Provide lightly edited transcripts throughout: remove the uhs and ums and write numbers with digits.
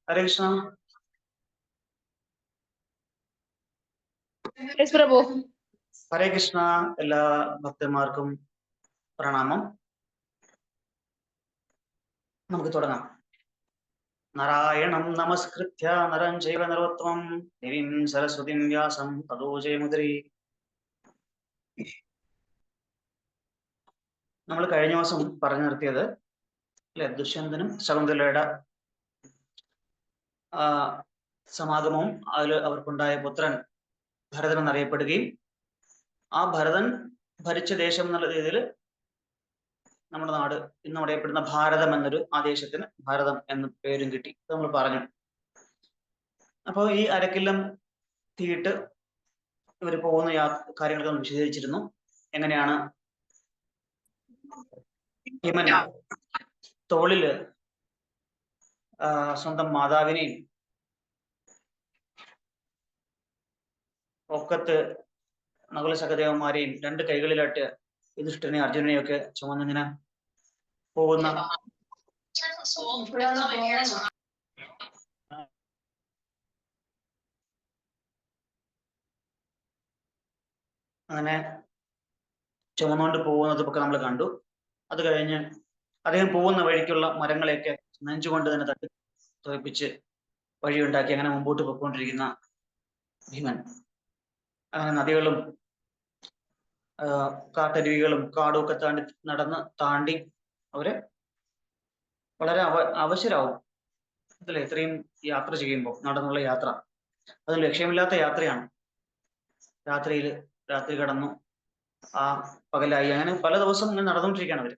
ഹരേ Krishna. Yes പ്രഭു. ഹരേ കൃഷ്ണ. എല്ലാ ഭക്തന്മാർക്കും പ്രണാമം. നമുക്ക് തുടങ്ങാം. നാരായണം നമസ്കൃത്യ നരം ചൈവ നരോത്തമം ദേവീം സരസ്വതിം വ്യാസം തതോ ജയമുദ്രീ. നമ്മൾ കഴിഞ്ഞ ദിവസം പറഞ്ഞു നിർത്തിയത് അല്ലെ, ദുഷ്യന്തനും ശകുന്തലയുടെ സമാഗമവും അതിൽ അവർക്കുണ്ടായ പുത്രൻ ഭരതൻ എന്നറിയപ്പെടുകയും ആ ഭരതൻ ഭരിച്ച ദേശം എന്നുള്ള രീതിയിൽ നമ്മുടെ നാട് ഇന്ന് അറിയപ്പെടുന്ന ഭാരതം എന്നൊരു ആ ദേശത്തിന് ഭാരതം എന്ന പേരും കിട്ടി. നമ്മൾ പറഞ്ഞു. അപ്പോൾ ഈ അരക്കില്ലം തീയിട്ട് ഇവർ പോകുന്ന കാര്യങ്ങളൊക്കെ നമ്മൾ വിശദീകരിച്ചിരുന്നു. എങ്ങനെയാണ് ഹിമൻ തോളില് സ്വന്തം മാതാവിനെയും ഒക്കത്ത് നകുല സഹദേവന്മാരെയും രണ്ട് കൈകളിലായിട്ട് യുധിഷ്ഠിരനെയും അർജുനനെയും ഒക്കെ ചുമന്നിങ്ങനെ പോകുന്ന അങ്ങനെ ചുമന്നുകൊണ്ട് പോകുന്നതൊക്കെ നമ്മൾ കണ്ടു. അത് കഴിഞ്ഞ് അദ്ദേഹം പോകുന്ന വഴിക്കുള്ള മരങ്ങളെയൊക്കെ നെഞ്ചുകൊണ്ട് തന്നെ തട്ടി തോൽപ്പിച്ച് വഴിയുണ്ടാക്കി അങ്ങനെ മുമ്പോട്ട് പോയിക്കൊണ്ടിരിക്കുന്ന ഭീമൻ. അങ്ങനെ നദികളും കാട്ടരുവികളും കാടും ഒക്കെ താണ്ടി അവര് വളരെ അവശരാവും അതല്ലേ. ഇത്രയും യാത്ര ചെയ്യുമ്പോൾ നടന്നുള്ള യാത്ര അത് ലക്ഷ്യമില്ലാത്ത യാത്രയാണ്. രാത്രി കടന്നു, ആ പകലായി, അങ്ങനെ പല ദിവസം ഇങ്ങനെ നടന്നുകൊണ്ടിരിക്കുകയാണ് അവര്.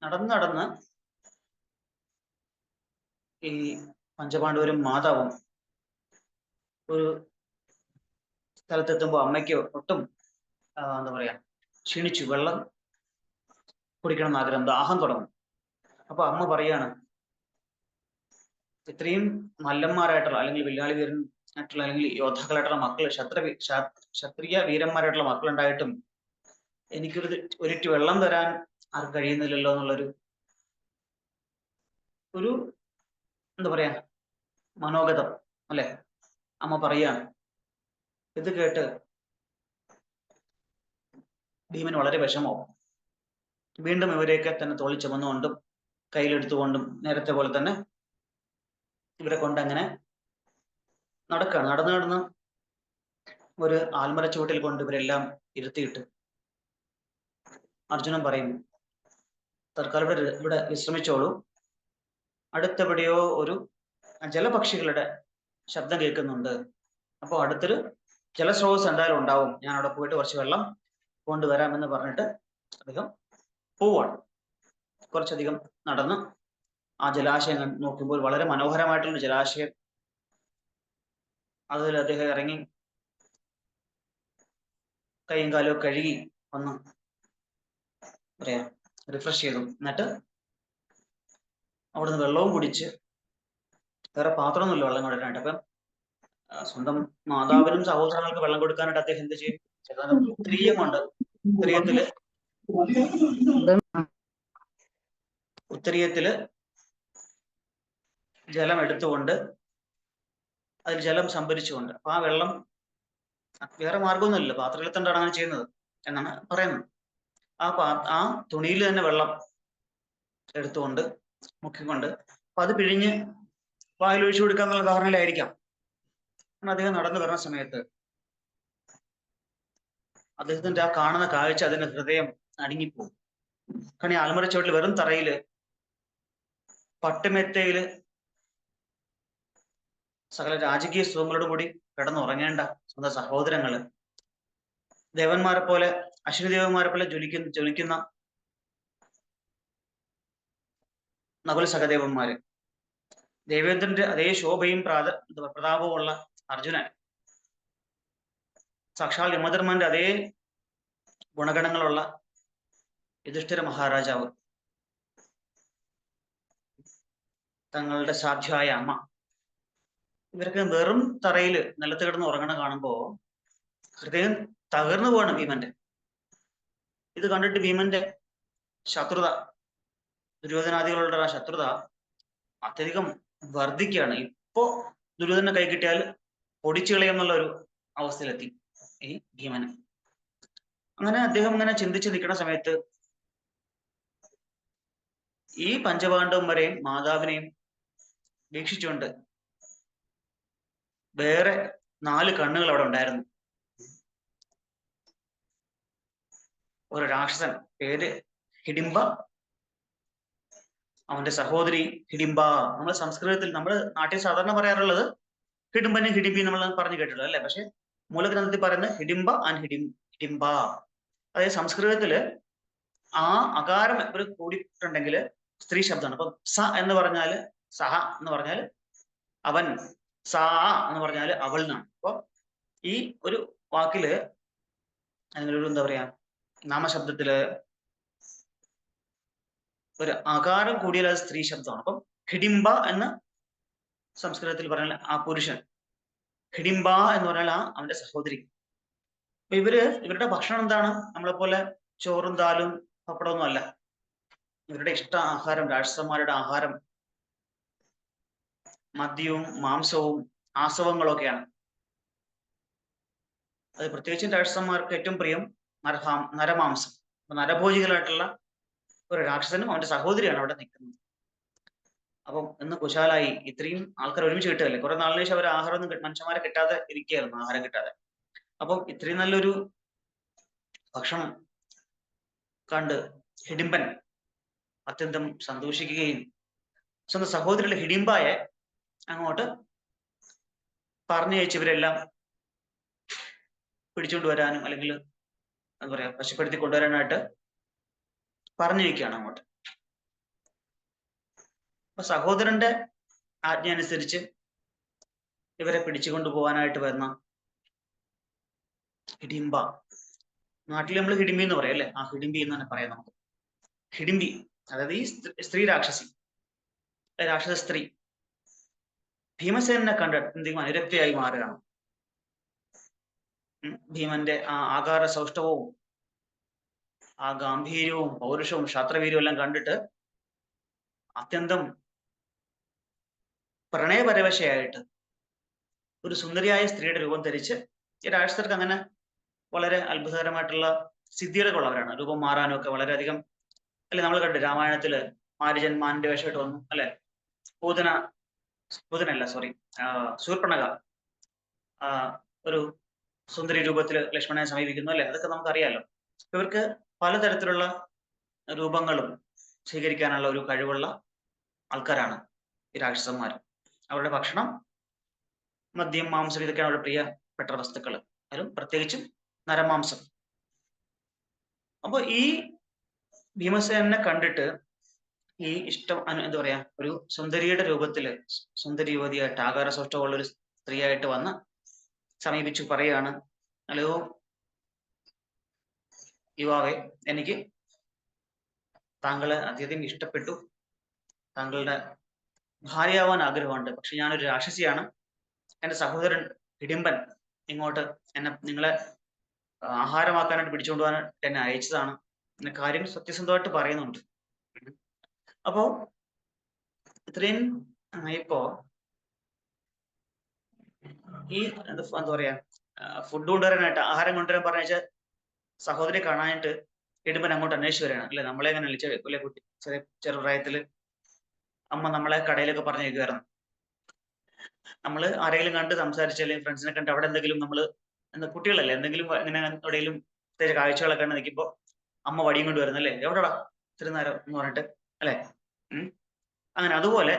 നടന്ന് ഈ പഞ്ചപാണ്ഡവരും മാതാവും ഒരു സ്ഥലത്തെത്തുമ്പോൾ അമ്മയ്ക്ക് ഒട്ടും എന്താ പറയാ ക്ഷീണിച്ചു, വെള്ളം കുടിക്കണം എന്ന് ആഗ്രഹം, ദാഹം തുടങ്ങും. അപ്പൊ അമ്മ പറയാണ്, ഇത്രയും മല്ലന്മാരായിട്ടുള്ള അല്ലെങ്കിൽ വില്ലാളി വീരനായിട്ടുള്ള അല്ലെങ്കിൽ യോദ്ധാക്കളായിട്ടുള്ള മക്കൾ, ക്ഷത്രിയ വീരന്മാരായിട്ടുള്ള മക്കളുണ്ടായിട്ടും ഒരിറ്റ് വെള്ളം തരാൻ ആർക്ക് കഴിയുന്നില്ലല്ലോ എന്നുള്ളൊരു എന്താ പറയാ മനോഗതം അല്ലെ അമ്മ പറയാണ്. ഇത് കേട്ട് ഭീമൻ വളരെ വിഷമവും. വീണ്ടും ഇവരെയൊക്കെ തന്നെ തോളിൽ ചുമന്നുകൊണ്ടും കയ്യിലെടുത്തുകൊണ്ടും നേരത്തെ പോലെ തന്നെ ഇവരെ കൊണ്ടങ്ങനെ നടക്കുകയാണ്. നടന്ന് ഒരു ആൽമര ചുവട്ടിൽ കൊണ്ട് ഇവരെല്ലാം ഇരുത്തിയിട്ട് അർജുനൻ പറയും, തൽക്കാലം ഇവിടെ വിശ്രമിച്ചോളൂ, അടുത്തെവിടെയോ ഒരു ജലപക്ഷികളുടെ ശബ്ദം കേൾക്കുന്നുണ്ട്, അപ്പോൾ അടുത്തൊരു ജലസ്രോതസ് എന്തായാലും ഉണ്ടാവും, ഞാൻ അവിടെ പോയിട്ട് കുറച്ച് വെള്ളം കൊണ്ടുവരാമെന്ന് പറഞ്ഞിട്ട് അദ്ദേഹം പോവാണ്. കുറച്ചധികം നടന്ന് ആ ജലാശയം നോക്കുമ്പോൾ വളരെ മനോഹരമായിട്ടുള്ള ജലാശയം, അതിൽ അദ്ദേഹം ഇറങ്ങി കൈയും കാലും കഴുകി വന്ന് പറയാ റിഫ്രഷ് ചെയ്തു. എന്നിട്ട് അവിടുന്ന് വെള്ളവും കുടിച്ച്, വേറെ പാത്രമൊന്നുമില്ല വെള്ളം കൊടുക്കാനായിട്ട്. അപ്പം സ്വന്തം മാതാവിനും സഹോദരങ്ങൾക്ക് വെള്ളം കൊടുക്കാനായിട്ട് അദ്ദേഹം എന്ത് ചെയ്യും, ഉത്തരീയമുണ്ട്, ഉത്തരീയത്തില് ജലം എടുത്തുകൊണ്ട് അതിൽ ജലം സംഭരിച്ചുകൊണ്ട്, അപ്പൊ ആ വെള്ളം വേറെ മാർഗമൊന്നുമില്ല, പാത്രത്തിൽ തന്നെയാണ് അങ്ങനെ ചെയ്യുന്നത് എന്നാണ് പറയുന്നത്. ആ തുണിയിൽ തന്നെ വെള്ളം എടുത്തുകൊണ്ട് മുക്കിക്കൊണ്ട് അപ്പൊ അത് പിഴിഞ്ഞ് വായിൽ ഒഴിച്ചു കൊടുക്കാന്നുള്ള ധാരണയിലായിരിക്കാം. അദ്ദേഹം നടന്നു വരുന്ന സമയത്ത് അദ്ദേഹത്തിന്റെ ആ കാണുന്ന കാഴ്ച അതിന്റെ ഹൃദയം അടങ്ങിപ്പോകും. കാരണം ഈ ആൽമര ചുവട്ടിൽ വെറും തറയില് പട്ടുമെത്തയില് സകല രാജകീയ സുഖങ്ങളോടും കൂടി കിടന്നുറങ്ങേണ്ട സ്വന്തം സഹോദരങ്ങള്, ദേവന്മാരെ പോലെ അശ്വിനി ദേവന്മാരെ പോലെ ജ്വലിക്കുന്ന നകുല സഹദേവന്മാര്, ദേവേന്ദ്രന്റെ അതേ ശോഭയും പ്രതാപവും ഉള്ള അർജുനൻ, സാക്ഷാൽ യമധർമ്മന്റെ അതേ ഗുണഗണങ്ങളുള്ള യുധിഷ്ഠിര മഹാരാജാവ്, തങ്ങളുടെ സാധ്യമായ അമ്മ, ഇവരൊക്കെ വെറും തറയിൽ നിലത്ത് കിടന്ന് ഉറങ്ങണ കാണുമ്പോ ഹൃദയം തകർന്നു പോവാണ് ഭീമന്റെ. ഇത് കണ്ടിട്ട് ഭീമന്റെ ശത്രുത, ദുര്യോധനാദികളുടെ ആ ശത്രുത അത്യധികം വർദ്ധിക്കുകയാണ്. അപ്പോ ദുര്യോധന കൈ കിട്ടിയാൽ പൊടിച്ചു കളയുന്നുള്ള ഒരു അവസ്ഥയിലെത്തി ഈ ഭീമന്. അങ്ങനെ അദ്ദേഹം ഇങ്ങനെ ചിന്തിച്ച് നിൽക്കുന്ന സമയത്ത് ഈ പഞ്ചപാണ്ഡവന്മാരെയും മാതാവിനെയും വീക്ഷിച്ചുകൊണ്ട് വേറെ 4 കണ്ണുകൾ അവിടെ ഉണ്ടായിരുന്നു. ഒരു രാക്ഷസൻ, പേര് ഹിഡിംബ, അവന്റെ സഹോദരി ഹിഡിംബ. നമ്മൾ സംസ്കൃതത്തിൽ, നമ്മുടെ നാട്ടിൽ സാധാരണ പറയാറുള്ളത് ഹിഡിംബനും ഹിഡിംബി നമ്മൾ പറഞ്ഞു കേട്ടിട്ടുള്ളൂ അല്ലെ. പക്ഷെ മൂലഗ്രന്ഥത്തിൽ പറയുന്നത് ഹിഡിംബ ആൻഡ് ഹിഡിംബ. അതായത് സംസ്കൃതത്തില് ആ അകാരം ഒരു കൂടിയിട്ടുണ്ടെങ്കിൽ സ്ത്രീ ശബ്ദമാണ്. അപ്പൊ സ എന്ന് പറഞ്ഞാല് സഹ എന്ന് പറഞ്ഞാൽ അവൻ, സാ എന്ന് പറഞ്ഞാൽ അവൾ എന്നാണ്. അപ്പൊ ഈ ഒരു വാക്കില് അല്ലെങ്കിൽ ഒരു എന്താ പറയാ നാമശബ്ദത്തില് ഒരു അകാരം കൂടിയാൽ അത് സ്ത്രീ ശബ്ദമാണ്. അപ്പം ഹിഡിംബ എന്ന് സംസ്കൃതത്തിൽ പറഞ്ഞാൽ ആ പുരുഷൻ, ഹിഡിംബ എന്ന് പറഞ്ഞാൽ ആ അവന്റെ സഹോദരി. അപ്പൊ ഇവരുടെ ഭക്ഷണം എന്താണ്? നമ്മളെ പോലെ ചോറും ദാലും പപ്പടമൊന്നും അല്ല. ഇവരുടെ ഇഷ്ട ആഹാരം, രാക്ഷസന്മാരുടെ ആഹാരം മദ്യവും മാംസവും ആസവങ്ങളൊക്കെയാണ്. അത് പ്രത്യേകിച്ചും രാക്ഷസന്മാർക്ക് ഏറ്റവും പ്രിയം നരമാംസം. അപ്പൊ നരഭോജികളായിട്ടുള്ള ഒരു രാക്ഷസനും അവന്റെ സഹോദരിയാണ് അവിടെ നിൽക്കുന്നത്. അപ്പം ഇന്ന് കുശാലായി, ഇത്രയും ആൾക്കാർ ഒരുമിച്ച് കിട്ടുകയല്ലേ. കുറെ നാളിന് ശേഷം അവർ ആഹാരം ഒന്നും മനുഷ്യന്മാരെ കിട്ടാതെ ഇരിക്കുകയായിരുന്നു, ആഹാരം കിട്ടാതെ. അപ്പം ഇത്രയും നല്ലൊരു ഭക്ഷണം കണ്ട് ഹിഡിംബൻ അത്യന്തം സന്തോഷിക്കുകയും സ്വന്തം സഹോദരിയുടെ ഹിഡിംബായെ അങ്ങോട്ട് പറഞ്ഞയച്ച് ഇവരെല്ലാം പിടിച്ചുകൊണ്ട് വരാനും അല്ലെങ്കിൽ എന്താ പറയാ വശപ്പെടുത്തി കൊണ്ടുവരാനായിട്ട് പറഞ്ഞയക്കുകയാണ് അങ്ങോട്ട്. അപ്പൊ സഹോദരന്റെ ആജ്ഞ അനുസരിച്ച് ഇവരെ പിടിച്ചുകൊണ്ടു പോകാനായിട്ട് വരുന്ന ഹിഡിംബ, നാട്ടിൽ നമ്മൾ ഹിഡിംബി എന്ന് പറയാം അല്ലെ, ആ ഹിഡിംബി എന്ന് തന്നെ പറയാം നമുക്ക്. ഹിഡിംബി അതായത് ഈ സ്ത്രീ രാക്ഷസി, രാക്ഷസ സ്ത്രീ ഭീമസേനെ കണ്ടിട്ട് എന്തെങ്കിലും അനുരക്തിയായി മാറുകയാണ്. ഭീമന്റെ ആ ആകാര സൗഷ്ഠവവും ആ ഗാംഭീര്യവും പൗരുഷവും ക്ഷാത്രവീര്യവും എല്ലാം കണ്ടിട്ട് അത്യന്തം പ്രണയപരവശയായിട്ട് ഒരു സുന്ദരിയായ സ്ത്രീയുടെ രൂപം ധരിച്ച്, ഈ രാക്ഷസർക്ക് അങ്ങനെ വളരെ അത്ഭുതകരമായിട്ടുള്ള സിദ്ധികളൊക്കെയുള്ളവരാണ്. രൂപം മാറാനും ഒക്കെ വളരെയധികം അല്ലെ. നമ്മൾ കണ്ടു രാമായണത്തില് മാരിജൻ മാനിന്റെ വേഷമായിട്ട് വന്നു അല്ലെ. ശൂർപ്പണഖ ഒരു സുന്ദരി രൂപത്തിൽ ലക്ഷ്മണനെ സമീപിക്കുന്നു അല്ലെ. അതൊക്കെ നമുക്കറിയാലോ. ഇവർക്ക് പലതരത്തിലുള്ള രൂപങ്ങളും സ്വീകരിക്കാനുള്ള ഒരു കഴിവുള്ള ആൾക്കാരാണ് ഈ രാക്ഷസന്മാർ. അവരുടെ ഭക്ഷണം മദ്യം, മാംസം ഇതൊക്കെയാണ് അവരുടെ പ്രിയപ്പെട്ട വസ്തുക്കൾ. അതിലും പ്രത്യേകിച്ചും നരമാംസം. അപ്പൊ ഈ ഭീമസേനെ കണ്ടിട്ട് ഈ ഇഷ്ടം എന്താ പറയാ ഒരു സുന്ദരിയുടെ രൂപത്തില്, സുന്ദരി യുവതിയായിട്ട് ആകാര സൗഷ്ഠവമുള്ള ഒരു സ്ത്രീയായിട്ട് വന്ന് സമീപിച്ചു പറയാണ്, ഹലോ യുവാവെ, എനിക്ക് താങ്കളെ അത്യധികം ഇഷ്ടപ്പെട്ടു. താങ്കളുടെ ഭാര്യയാവാൻ ആഗ്രഹമുണ്ട്. പക്ഷെ ഞാനൊരു രാക്ഷസിയാണ്. എന്റെ സഹോദരൻ ഹിഡിംബൻ ഇങ്ങോട്ട് നിങ്ങളെ ആഹാരമാക്കാനായിട്ട് പിടിച്ചുകൊണ്ട് പോകാൻ എന്നെ അയച്ചതാണ് എന്ന കാര്യം സത്യസന്ധമായിട്ട് പറയുന്നുണ്ട്. അപ്പോ ഇത്രയും ഇപ്പോ ഈ എന്താ പറയാ ഫുഡ് കൊണ്ടുവരാനായിട്ട്, ആഹാരം കൊണ്ടുവരാൻ പറഞ്ഞ സഹോദരി കാണാനായിട്ട് ഹിഡിംബൻ അങ്ങോട്ട് അന്വേഷിച്ചു വരികയാണ് അല്ലെ. നമ്മളെ എങ്ങനെ വലിയ കുട്ടി ചെറുപ്രായത്തില് അമ്മ നമ്മളെ കടയിലൊക്കെ പറഞ്ഞേക്കുമായിരുന്നു. നമ്മൾ ആരെങ്കിലും കണ്ട് സംസാരിച്ച് അല്ലെങ്കിൽ ഫ്രണ്ട്സിനെ കണ്ട് അവിടെ എന്തെങ്കിലും നമ്മൾ കുട്ടികളല്ലേ എന്തെങ്കിലും ഇങ്ങനെ എവിടെയെങ്കിലും പ്രത്യേകിച്ച് കാഴ്ചകളൊക്കെ കണ്ട് നിൽക്കുമ്പോൾ അമ്മ വടിയും കൊണ്ട് വരുന്നല്ലേ, എവിടെടാ ഇത്തിരി നേരം എന്ന് പറഞ്ഞിട്ട് അല്ലെ. അങ്ങനെ അതുപോലെ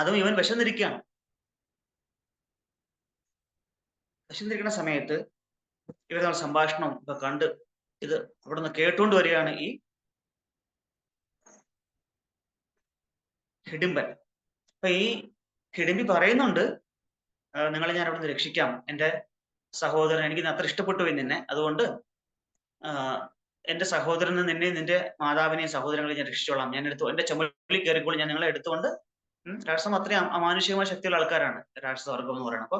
അതും ഇവൻ വിശന്നിരിക്കുകയാണ്. വിശന്നിരിക്കുന്ന സമയത്ത് ഇവർ സംഭാഷണം ഒക്കെ കണ്ട് ഇത് അവിടെ നിന്ന് കേട്ടുകൊണ്ട് വരികയാണ് ഈ ഹിഡിംബൻ. അപ്പൊ ഈ ഹിഡിംബി പറയുന്നുണ്ട്, നിങ്ങളെ ഞാൻ അവിടെ നിന്ന് രക്ഷിക്കാം. എൻ്റെ സഹോദരൻ, എനിക്ക് അത്ര ഇഷ്ടപ്പെട്ടു നിന്നെ, അതുകൊണ്ട് എന്റെ സഹോദരന് നിന്നെ, നിന്റെ മാതാവിനെയും സഹോദരങ്ങളെയും ഞാൻ രക്ഷിച്ചോളാം. ഞാൻ എന്റെ ചുമലിൽ കയറിപ്പോൾ ഞാൻ നിങ്ങളെ എടുത്തുകൊണ്ട്, രാക്ഷസം അത്രയും അമാനുഷികമായ ശക്തിയുള്ള ആൾക്കാരാണ് രാക്ഷസവർഗം എന്ന് പറയുന്നത്. അപ്പൊ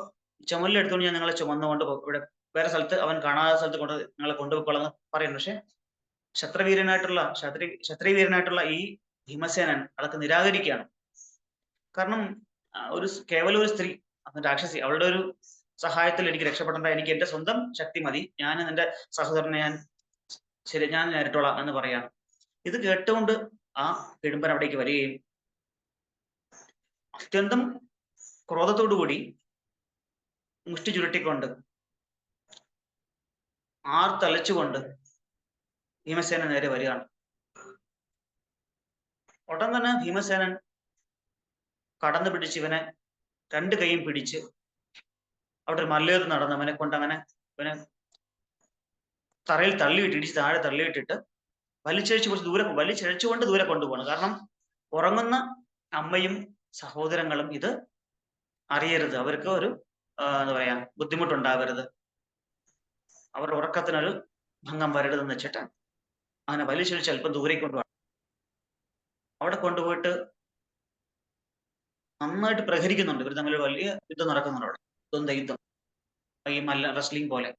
ചുമലിൽ എടുത്തുകൊണ്ട് ഞാൻ നിങ്ങളെ ചുമന്നുകൊണ്ട് ഇവിടെ വേറെ സ്ഥലത്ത്, അവൻ കാണാത്ത സ്ഥലത്ത് കൊണ്ട് നിങ്ങളെ കൊണ്ടുപോയിക്കൊള്ളാന്ന് പറയുന്നു. പക്ഷെ ക്ഷത്രിയവീരനായിട്ടുള്ള ഈ ഭീമസേനൻ അതൊക്കെ നിരാകരിക്കുകയാണ്. കാരണം ഒരു കേവലം ഒരു സ്ത്രീ, രാക്ഷസി, അവളുടെ ഒരു സഹായത്തിൽ എനിക്ക് രക്ഷപ്പെടേണ്ട, എനിക്ക് എന്റെ സ്വന്തം ശക്തി മതി, ഞാൻ നിന്റെ സഹോദരനെ ഞാൻ നേരിട്ടോളാം എന്ന് പറയാണ്. ഇത് കേട്ടുകൊണ്ട് ആ ഹിഡുംബൻ അവിടേക്ക് വരികയും അത്യന്തം ക്രോധത്തോടുകൂടി മുഷ്ടി ചുരുട്ടിക്കൊണ്ട് ആർത്തലച്ചുകൊണ്ട് ഭീമസേന നേരെ വരികയാണ്. ഉടൻ തന്നെ ഭീമസേനൻ കടന്നു പിടിച്ച് ഇവനെ രണ്ട് കൈയും പിടിച്ച് അവിടെ ഒരു മല്ലേറ് നടന്ന് അവനെ കൊണ്ട് ഇവനെ തറയിൽ തള്ളിയിട്ട്, ഇടിച്ച് താഴെ തള്ളിയിട്ടിട്ട് വലിച്ചഴിച്ച് കുറച്ച് ദൂരെ, വലിച്ചഴിച്ചുകൊണ്ട് ദൂരെ കൊണ്ടുപോകണം. കാരണം ഉറങ്ങുന്ന അമ്മയും സഹോദരങ്ങളും ഇത് അറിയരുത്, അവർക്ക് ഒരു എന്താ പറയാ ബുദ്ധിമുട്ടുണ്ടാവരുത്, അവരുടെ ഉറക്കത്തിനൊരു ഭംഗം വരരുതെന്ന് വെച്ചിട്ട് അങ്ങനെ വലിച്ചഴിച്ച് അല്പം ദൂരേക്ക് കൊണ്ടുപോകണം. അവിടെ കൊണ്ടുപോയിട്ട് നന്നായിട്ട് പ്രഹരിക്കുന്നുണ്ട്. ഇവർ തമ്മിൽ വലിയ യുദ്ധം നടക്കുന്നുണ്ട് അവിടെ, യുദ്ധം, ഈ റെസ്ലിംഗ് പോലെ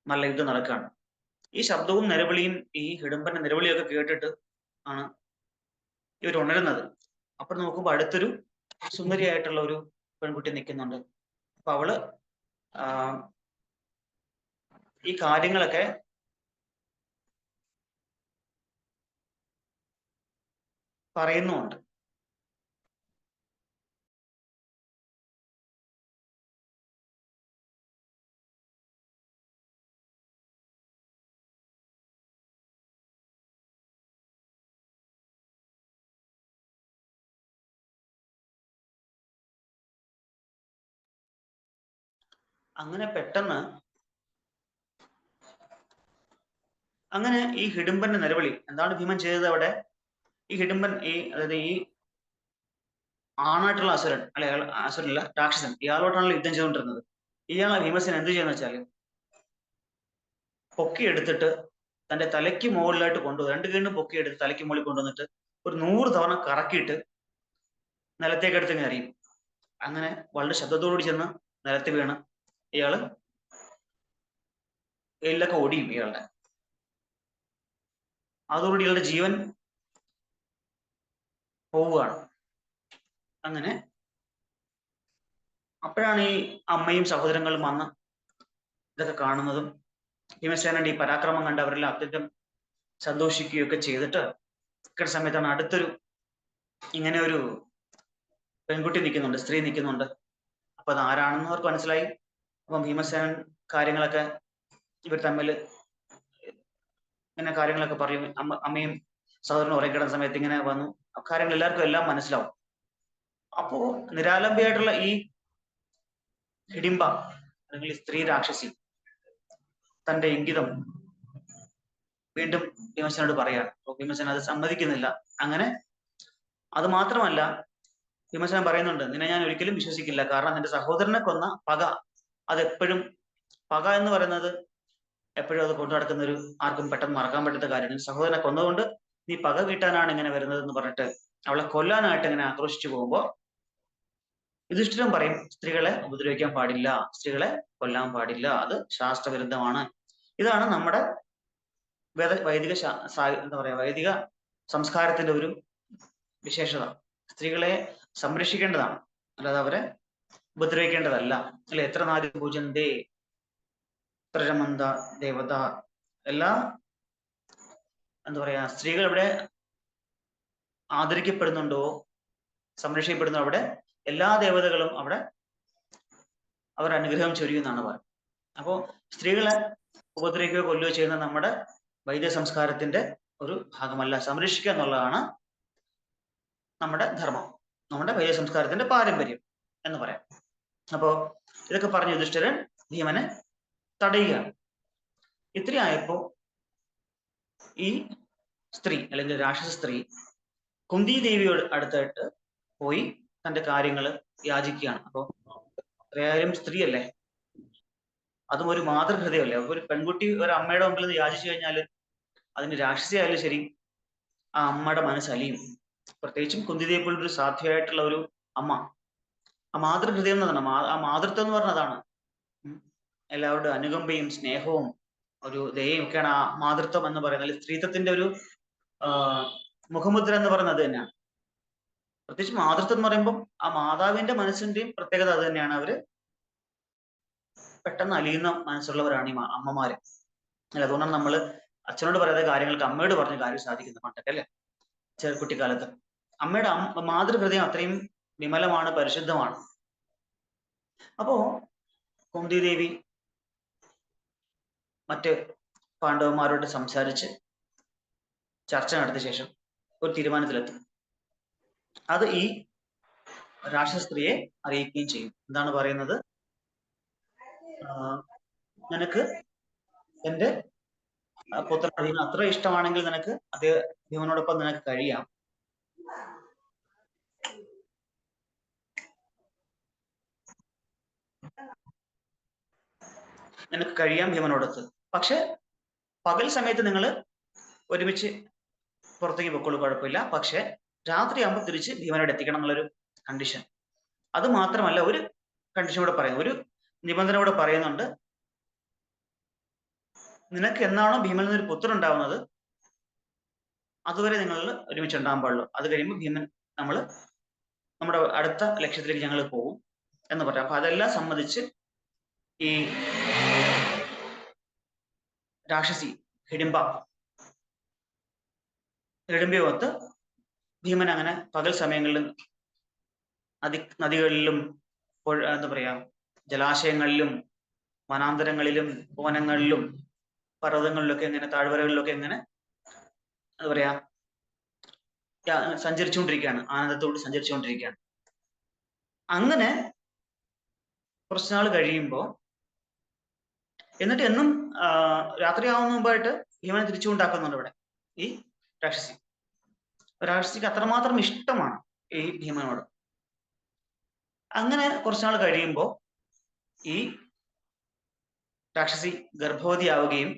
നല്ല യുദ്ധം നടക്കുകയാണ്. ഈ ശബ്ദവും നിലവിളിയും ഈ ഹിഡുംബന്റെ നിലവിളിയൊക്കെ കേട്ടിട്ട് ആണ് ഇവർ ഉണരുന്നത്. അപ്പോൾ നോക്കുമ്പോൾ അടുത്തൊരു സുന്ദരിയായിട്ടുള്ള ഒരു പെൺകുട്ടി നിൽക്കുന്നുണ്ട്. അപ്പൊ അവള് ഈ കാര്യങ്ങളൊക്കെ പറയുന്നുമുണ്ട്. അങ്ങനെ പെട്ടെന്ന് ഈ ഹിഡുംബന്റെ നിലവിളി, എന്താണ് ഭീമൻ ചെയ്തത് അവിടെ? ഈ ഹിഡുംബൻ, അതായത് ഈ ആണായിട്ടുള്ള അസുരൻ, അല്ലെ അസുരനല്ല രാക്ഷസൻ, ഇയാളോട്ടാണല്ലോ യുദ്ധം ചെയ്തുകൊണ്ടിരുന്നത്. ഇയാളെ ഭീമസേന എന്ത് ചെയ്യുന്ന വെച്ചാല് പൊക്കിയെടുത്തിട്ട് തന്റെ തലയ്ക്ക് മുകളിലായിട്ട് കൊണ്ടുപോകും. രണ്ട് കീണ്ടും പൊക്കിയെടുത്ത് തലയ്ക്ക് മുകളിൽ കൊണ്ടുവന്നിട്ട് ഒരു 100 തവണ കറക്കിയിട്ട് നിലത്തേക്ക് എടുത്ത് എറിയും. അങ്ങനെ വളരെ ശബ്ദത്തോടുകൂടി ചെന്ന് നിലത്ത് വീണ് ഇയാള് എല്ലൊക്കെ ഓടിയും ഇയാളുടെ. അതോടുകൂടി ഇയാളുടെ ജീവൻ പോവുകയാണ്. അങ്ങനെ അപ്പോഴാണ് ഈ അമ്മയും സഹോദരങ്ങളും വന്ന് ഇതൊക്കെ കാണുന്നതും ഭീമസേനന്റെ ഈ പരാക്രമം കണ്ട് അവരെല്ലാം അത്യന്തം സന്തോഷിക്കുകയൊക്കെ ചെയ്തിട്ട് ഇക്കടെ സമയത്താണ് അടുത്തൊരു ഇങ്ങനെ ഒരു പെൺകുട്ടി നിൽക്കുന്നുണ്ട്, സ്ത്രീ നിൽക്കുന്നുണ്ട്. അപ്പൊ അത് ആരാണെന്ന് അവർക്ക് മനസ്സിലായി. അപ്പം ഭീമസേനൻ കാര്യങ്ങളൊക്കെ ഇവർ തമ്മിൽ ഇങ്ങനെ കാര്യങ്ങളൊക്കെ പറയും. അമ്മയും സഹോദരനും ഉറങ്ങിക്കിടന്ന സമയത്ത് ഇങ്ങനെ വന്നു, കാര്യങ്ങൾ എല്ലാവർക്കും എല്ലാം മനസ്സിലാവും. അപ്പോ നിരാലംബയായിട്ടുള്ള ഈ ഹിഡിംബ അല്ലെങ്കിൽ സ്ത്രീ രാക്ഷസി തന്റെ ഇംഗിതം വീണ്ടും ഭീമസേനോട് പറയാണ്. അപ്പോൾ ഭീമസേന അത് സമ്മതിക്കുന്നില്ല. അങ്ങനെ അത് മാത്രമല്ല, ഭീമസേന പറയുന്നുണ്ട്, നിന്നെ ഞാൻ ഒരിക്കലും വിശ്വസിക്കില്ല, കാരണം നിന്റെ സഹോദരനെ കൊന്ന പക, അതെപ്പോഴും പക എന്ന് പറയുന്നത് എപ്പോഴും അത് കൊണ്ടു നടക്കുന്ന ഒരു ആർക്കും പെട്ടെന്ന് മറക്കാൻ പറ്റാത്ത കാര്യമാണ്. സഹോദരനെ കൊന്നതുകൊണ്ട് നീ പക വീട്ടാനാണ് ഇങ്ങനെ വരുന്നത് എന്ന് പറഞ്ഞിട്ട് അവളെ കൊല്ലാനായിട്ട് ഇങ്ങനെ ആക്രോശിച്ചു പോകുമ്പോ യുധിഷ്ഠിരൻ പറയും, സ്ത്രീകളെ ഉപദ്രവിക്കാൻ പാടില്ല, സ്ത്രീകളെ കൊല്ലാൻ പാടില്ല, അത് ശാസ്ത്രവിരുദ്ധമാണ്. ഇതാണ് നമ്മുടെ വൈദിക സംസ്കാരത്തിന്റെ ഒരു വിശേഷത. സ്ത്രീകളെ സംരക്ഷിക്കേണ്ടതാണ്, അല്ലാതെ അവരെ ഉപദ്രവിക്കേണ്ടതല്ല. അല്ലെ, എത്ര നാരി പൂജന്തേ പ്രജമന്ത ദേവത, എല്ലാ സ്ത്രീകൾ ഇവിടെ ആദരിക്കപ്പെടുന്നുണ്ടോ, സംരക്ഷിക്കപ്പെടുന്നു, അവിടെ എല്ലാ ദേവതകളും അവിടെ അവർ അനുഗ്രഹം ചൊരിയുന്നതാണ് പറയുന്നത്. അപ്പോൾ സ്ത്രീകളെ ഉപദ്രവിക്കുകയോ കൊല്ലുകയോ ചെയ്യുന്ന നമ്മുടെ വൈദ്യ സംസ്കാരത്തിന്റെ ഒരു ഭാഗമല്ല. സംരക്ഷിക്കുക എന്നുള്ളതാണ് നമ്മുടെ ധർമ്മം, നമ്മുടെ വൈദ്യ സംസ്കാരത്തിന്റെ പാരമ്പര്യം എന്ന് പറയാം. അപ്പോ ഇതൊക്കെ പറഞ്ഞ യുധിഷ്ഠിരൻ ഭീമനെ തടയുകയാണ്. ഇത്രയായപ്പോ ഈ സ്ത്രീ അല്ലെങ്കിൽ രാക്ഷസ സ്ത്രീ കുന്തി ദേവിയോട് അടുത്തായിട്ട് പോയി തന്റെ കാര്യങ്ങൾ യാചിക്കുകയാണ്. അപ്പോ ആയാലും സ്ത്രീ അല്ലേ, അതും ഒരു മാതൃഹൃദയമല്ലേ. അപ്പൊ ഒരു പെൺകുട്ടി ഒരു അമ്മയുടെ മുമ്പിൽ നിന്ന് യാചിച്ചു കഴിഞ്ഞാൽ അതിന് രാക്ഷസി ആയാലും ശരി ആ അമ്മയുടെ മനസ്സലിയും. പ്രത്യേകിച്ചും കുന്തിദേവിയെ പോലൊരു സാധ്യമായിട്ടുള്ള ഒരു അമ്മ, ആ മാതൃഹൃദയം എന്നതാണ്, ആ മാതൃത്വം എന്ന് പറഞ്ഞതാണ്. എല്ലാവരുടെ അനുകമ്പയും സ്നേഹവും ഒരു ദയയും ഒക്കെയാണ് ആ മാതൃത്വം എന്ന് പറയുന്നത്. സ്ത്രീത്വത്തിന്റെ ഒരു മുഖമുദ്ര എന്ന് പറയുന്നത് തന്നെയാണ്. പ്രത്യേകിച്ച് മാതൃത്വം എന്ന് പറയുമ്പോൾ ആ മാതാവിന്റെ മനസ്സിന്റെയും പ്രത്യേകത അത് തന്നെയാണ്. അവര് പെട്ടെന്ന് അലിയുന്ന മനസ്സുള്ളവരാണ് ഈ അമ്മമാര്. അല്ല, അതുകൊണ്ടാണ് നമ്മള് അച്ഛനോട് പറയാത്ത കാര്യങ്ങൾക്ക് അമ്മയോട് പറഞ്ഞ കാര്യം സാധിക്കുന്നത് പണ്ടൊക്കെ, അല്ലെ? കുട്ടിക്കാലത്ത് അമ്മയുടെ മാതൃഹൃദയം അത്രയും വിമലമാണ്, പരിശുദ്ധമാണ്. അപ്പോ കുന്തി ദേവി മറ്റ് പാണ്ഡവന്മാരോട് സംസാരിച്ച് ചർച്ച നടത്തിയ ശേഷം ഒരു തീരുമാനത്തിലെത്തും. അത് ഈ രാക്ഷസ സ്ത്രീയെ അറിയിക്കുകയും ചെയ്യും. എന്താണ് പറയുന്നത്? നിനക്ക് എന്റെ പുത്രൻ അത്ര ഇഷ്ടമാണെങ്കിൽ നിനക്ക് ഭീമനോടൊപ്പം നിനക്ക് കഴിയാം. നിനക്ക് കഴിയാം ഭീമനോടൊത്ത്. പക്ഷെ പകൽ സമയത്ത് നിങ്ങൾ ഒരുമിച്ച് പുറത്തേക്ക് പൊക്കോളൂ, കുഴപ്പമില്ല. പക്ഷെ രാത്രിയാകുമ്പോൾ തിരിച്ച് ഭീമനോട് എത്തിക്കണം എന്നുള്ളൊരു കണ്ടീഷൻ. അത് മാത്രമല്ല, ഒരു കണ്ടീഷൻ കൂടെ പറയുന്നു, ഒരു നിബന്ധന കൂടെ പറയുന്നുണ്ട്. നിനക്ക് എന്നാണോ ഭീമനിൽ നിന്നൊരു പുത്രൻ ഉണ്ടാവുന്നത് അതുവരെ നിങ്ങൾ ഒരുമിച്ച് ഉണ്ടാകാൻ പാടുള്ളൂ. അത് കഴിയുമ്പോൾ ഭീമൻ നമ്മുടെ അടുത്ത ലക്ഷ്യത്തിലേക്ക് ഞങ്ങൾ പോകും എന്ന് പറയാം. അപ്പൊ അതെല്ലാം സമ്മതിച്ച് ഈ രാക്ഷസി ഹിഡിംബയൊത്ത് ഭീമൻ അങ്ങനെ പകൽ സമയങ്ങളിലും നദികളിലും എന്താ പറയാ ജലാശയങ്ങളിലും വനാന്തരങ്ങളിലും വനങ്ങളിലും പർവ്വതങ്ങളിലൊക്കെ ഇങ്ങനെ താഴ്വരകളിലൊക്കെ ഇങ്ങനെ എന്താ പറയാ സഞ്ചരിച്ചുകൊണ്ടിരിക്കുകയാണ്, ആനന്ദത്തോട് സഞ്ചരിച്ചുകൊണ്ടിരിക്കുകയാണ്. അങ്ങനെ കുറച്ചുനാൾ കഴിയുമ്പോ എന്നിട്ട് എന്നും രാത്രിയാവുന്ന മുമ്പായിട്ട് ഭീമനെ തിരിച്ചു കൊണ്ടാക്കുന്നുണ്ട് ഇവിടെ ഈ രാക്ഷസിക്ക് അത്രമാത്രം ഇഷ്ടമാണ് ഈ ഭീമനോട്. അങ്ങനെ കുറച്ചുനാൾ കഴിയുമ്പോൾ ഈ രാക്ഷസി ഗർഭവതിയാവുകയും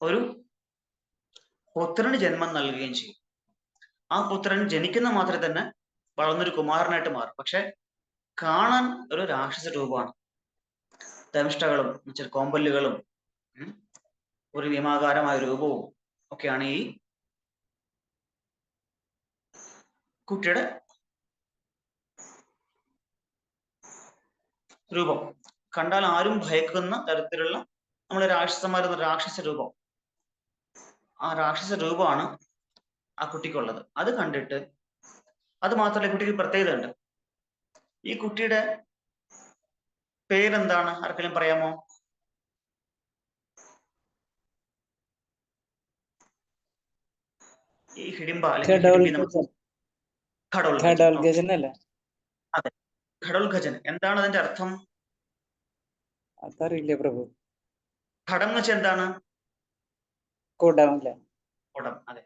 ഒരു പുത്രന് ജന്മം നൽകുകയും ചെയ്യും. ആ പുത്രൻ ജനിക്കുന്ന മാത്രമേ തന്നെ വളർന്നൊരു കുമാരനായിട്ട് മാറും. പക്ഷെ കാണാൻ ഒരു രാക്ഷസ രൂപമാണ്. ദംഷ്ടകളും കോമ്പല്ലുകളും ഒരു ഭീമാകാരമായ രൂപവും ഒക്കെയാണ് ഈ കുട്ടിയുടെ രൂപം. കണ്ടാൽ ആരും ഭയക്കുന്ന തരത്തിലുള്ള നമ്മുടെ രാക്ഷസന്മാരെന്ന രാക്ഷസ രൂപം, ആ രാക്ഷസ രൂപമാണ് ആ കുട്ടിക്കുള്ളത്. അത് കണ്ടിട്ട്, അത് മാത്രമല്ല, കുട്ടിക്ക് പ്രത്യേകത ഉണ്ട്. ഈ കുട്ടിയുടെ പേരെന്താണ്? ആർക്കെങ്കിലും പറയാമോ? ഈ ഹിഡിംബ അല്ലെങ്കിൽ ഘടോൽഗജൻ. അതെ, ഘടോൽഗജൻ. എന്താണ് അതിന്റെ അർത്ഥം? അതറിയില്ല പ്രഭു. ഘടം എന്ന് വെച്ചാൽ എന്താണ്? കുടം. അതെ.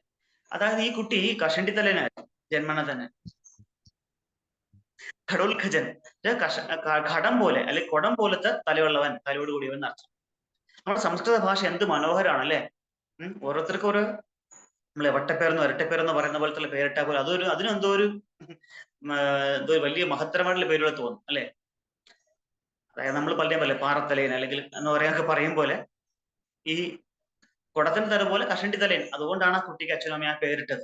അതായത് ഈ കുട്ടി കഷണ്ടിത്തലനായിരുന്നു ജന്മന തന്നെ. ഘടോൽഖജൻ, ഘടം പോലെ അല്ലെങ്കിൽ കുടം പോലത്തെ തലയുള്ളവൻ, തലയോട് കൂടിയവൻ എന്നർത്ഥം. നമ്മുടെ സംസ്കൃത ഭാഷ എന്ത് മനോഹരമാണ്, അല്ലെ? ഓരോരുത്തർക്കും ഒരു നമ്മളെ വട്ടപ്പേരെന്നോ ഇരട്ടപ്പേരെന്നോ പറയുന്ന പോലത്തെ പേരിട്ടാ പോലെ അതിനെന്തോ ഒരു വലിയ മഹത്തരമായിട്ടുള്ള പേരുകൾ തോന്നും, അല്ലെ? അതായത് നമ്മൾ പലരെയും പോലെ പാറത്തലയൻ അല്ലെങ്കിൽ എന്ന് പറയാനൊക്കെ പറയും പോലെ ഈ കുടത്തിന് തല പോലെ കഷണ്ടി തലയൻ. അതുകൊണ്ടാണ് ആ കുട്ടിക്ക് അച്ഛനും അമ്മയും ആ പേരിട്ടത്.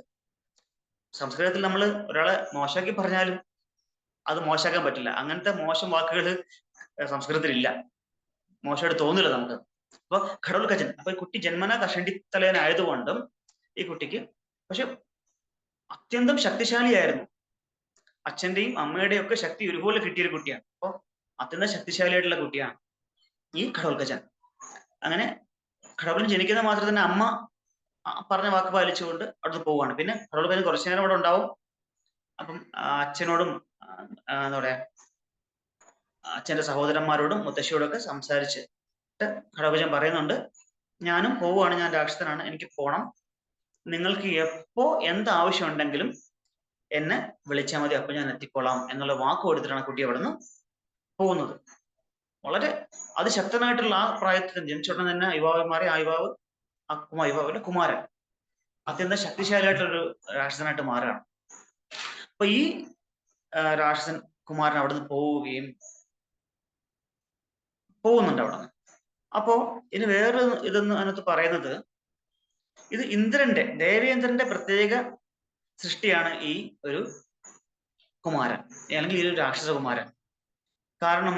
സംസ്കൃതത്തിൽ നമ്മൾ ഒരാളെ മോശമാക്കി പറഞ്ഞാലും അത് മോശമാക്കാൻ പറ്റില്ല. അങ്ങനത്തെ മോശം വാക്കുകൾ സംസ്കൃതത്തിൽ ഇല്ല, മോശമായിട്ട് തോന്നില്ല നമുക്ക്. അപ്പൊ ഘടോൽഖജൻ. അപ്പൊ ഈ കുട്ടി ജന്മന കഷണ്ടിത്തലയനായതുകൊണ്ടും ഈ കുട്ടിക്ക് പക്ഷെ അത്യന്തം ശക്തിശാലിയായിരുന്നു. അച്ഛന്റെയും അമ്മയുടെയും ഒക്കെ ശക്തി ഒരുപോലെ കിട്ടിയൊരു കുട്ടിയാണ്. അപ്പൊ അത്യന്തം ശക്തിശാലിയായിട്ടുള്ള കുട്ടിയാണ് ഈ ഘടോൽഖജൻ. അങ്ങനെ ഘടോൽഖജൻ ജനിക്കുന്ന മാത്രം തന്നെ അമ്മ പറഞ്ഞ വാക്ക് പാലിച്ചുകൊണ്ട് അവിടുന്ന് പോവുകയാണ്. പിന്നെ ഘടോൽഖജൻ കുറച്ചു നേരം അവിടെ ഉണ്ടാവും. അപ്പം അച്ഛനോടും എന്താ പറയാ അച്ഛന്റെ സഹോദരന്മാരോടും മുത്തശ്ശിയോടും ഒക്കെ സംസാരിച്ചിട്ട് ഘടോൽഖജൻ പറയുന്നുണ്ട്, ഞാനും പോവുകയാണ്, ഞാൻ രാക്ഷസനാണ്, എനിക്ക് പോണം. നിങ്ങൾക്ക് എപ്പോ എന്താവശ്യം ഉണ്ടെങ്കിലും എന്നെ വിളിച്ചാൽ മതി, അപ്പൊ ഞാൻ എത്തിക്കൊള്ളാം എന്നുള്ള വാക്ക് കൊടുത്തിട്ടാണ് കുട്ടി അവിടുന്ന് പോകുന്നത്. വളരെ അതിശക്തനായിട്ടുള്ള ആ പ്രായത്തിൽ ജനിച്ചോടനെ തന്നെ യുവാവന്മാരെ ആ യുവാവ് യുവാവിന്റെ കുമാരൻ അത്യന്തം ശക്തിശാലിയായിട്ടുള്ളൊരു രാക്ഷസനായിട്ട് മാറുകയാണ്. അപ്പൊ ഈ രാക്ഷസൻ കുമാരൻ അവിടുന്ന് പോകുന്നുണ്ട് അവിടുന്ന്. അപ്പോ ഇനി വേറൊരു ഇതെന്ന് അതിനകത്ത് പറയുന്നത്, ഇത് ദേവേന്ദ്രന്റെ പ്രത്യേക സൃഷ്ടിയാണ് ഈ ഒരു കുമാരൻ, അല്ലെങ്കിൽ ഈ ഒരു രാക്ഷസ കുമാരൻ. കാരണം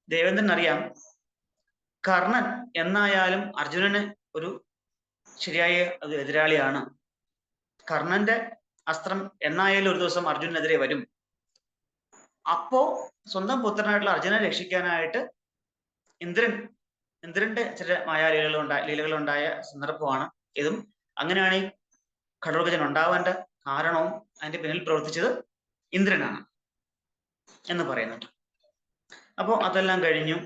ദേവേന്ദ്രൻ അറിയാം, കർണൻ എന്നായാലും അർജുനന് ഒരു ശരിയായ എതിരാളിയാണ്. കർണന്റെ അസ്ത്രം എന്നായാലും ഒരു ദിവസം അർജുനെതിരെ വരും. അപ്പോ സ്വന്തം പുത്രനായിട്ടുള്ള അർജുനെ രക്ഷിക്കാനായിട്ട് ഇന്ദ്രന്റെ ചില ലീലകളുണ്ടായ സന്ദർഭമാണ് ഇതും. അങ്ങനെയാണ് ഈ ഘടോൽകചൻ ഉണ്ടാവാൻ്റെ കാരണവും അതിന്റെ പിന്നിൽ പ്രവർത്തിച്ചത് ഇന്ദ്രനാണ് എന്ന് പറയുന്നുണ്ട്. അപ്പോൾ അതെല്ലാം കഴിഞ്ഞു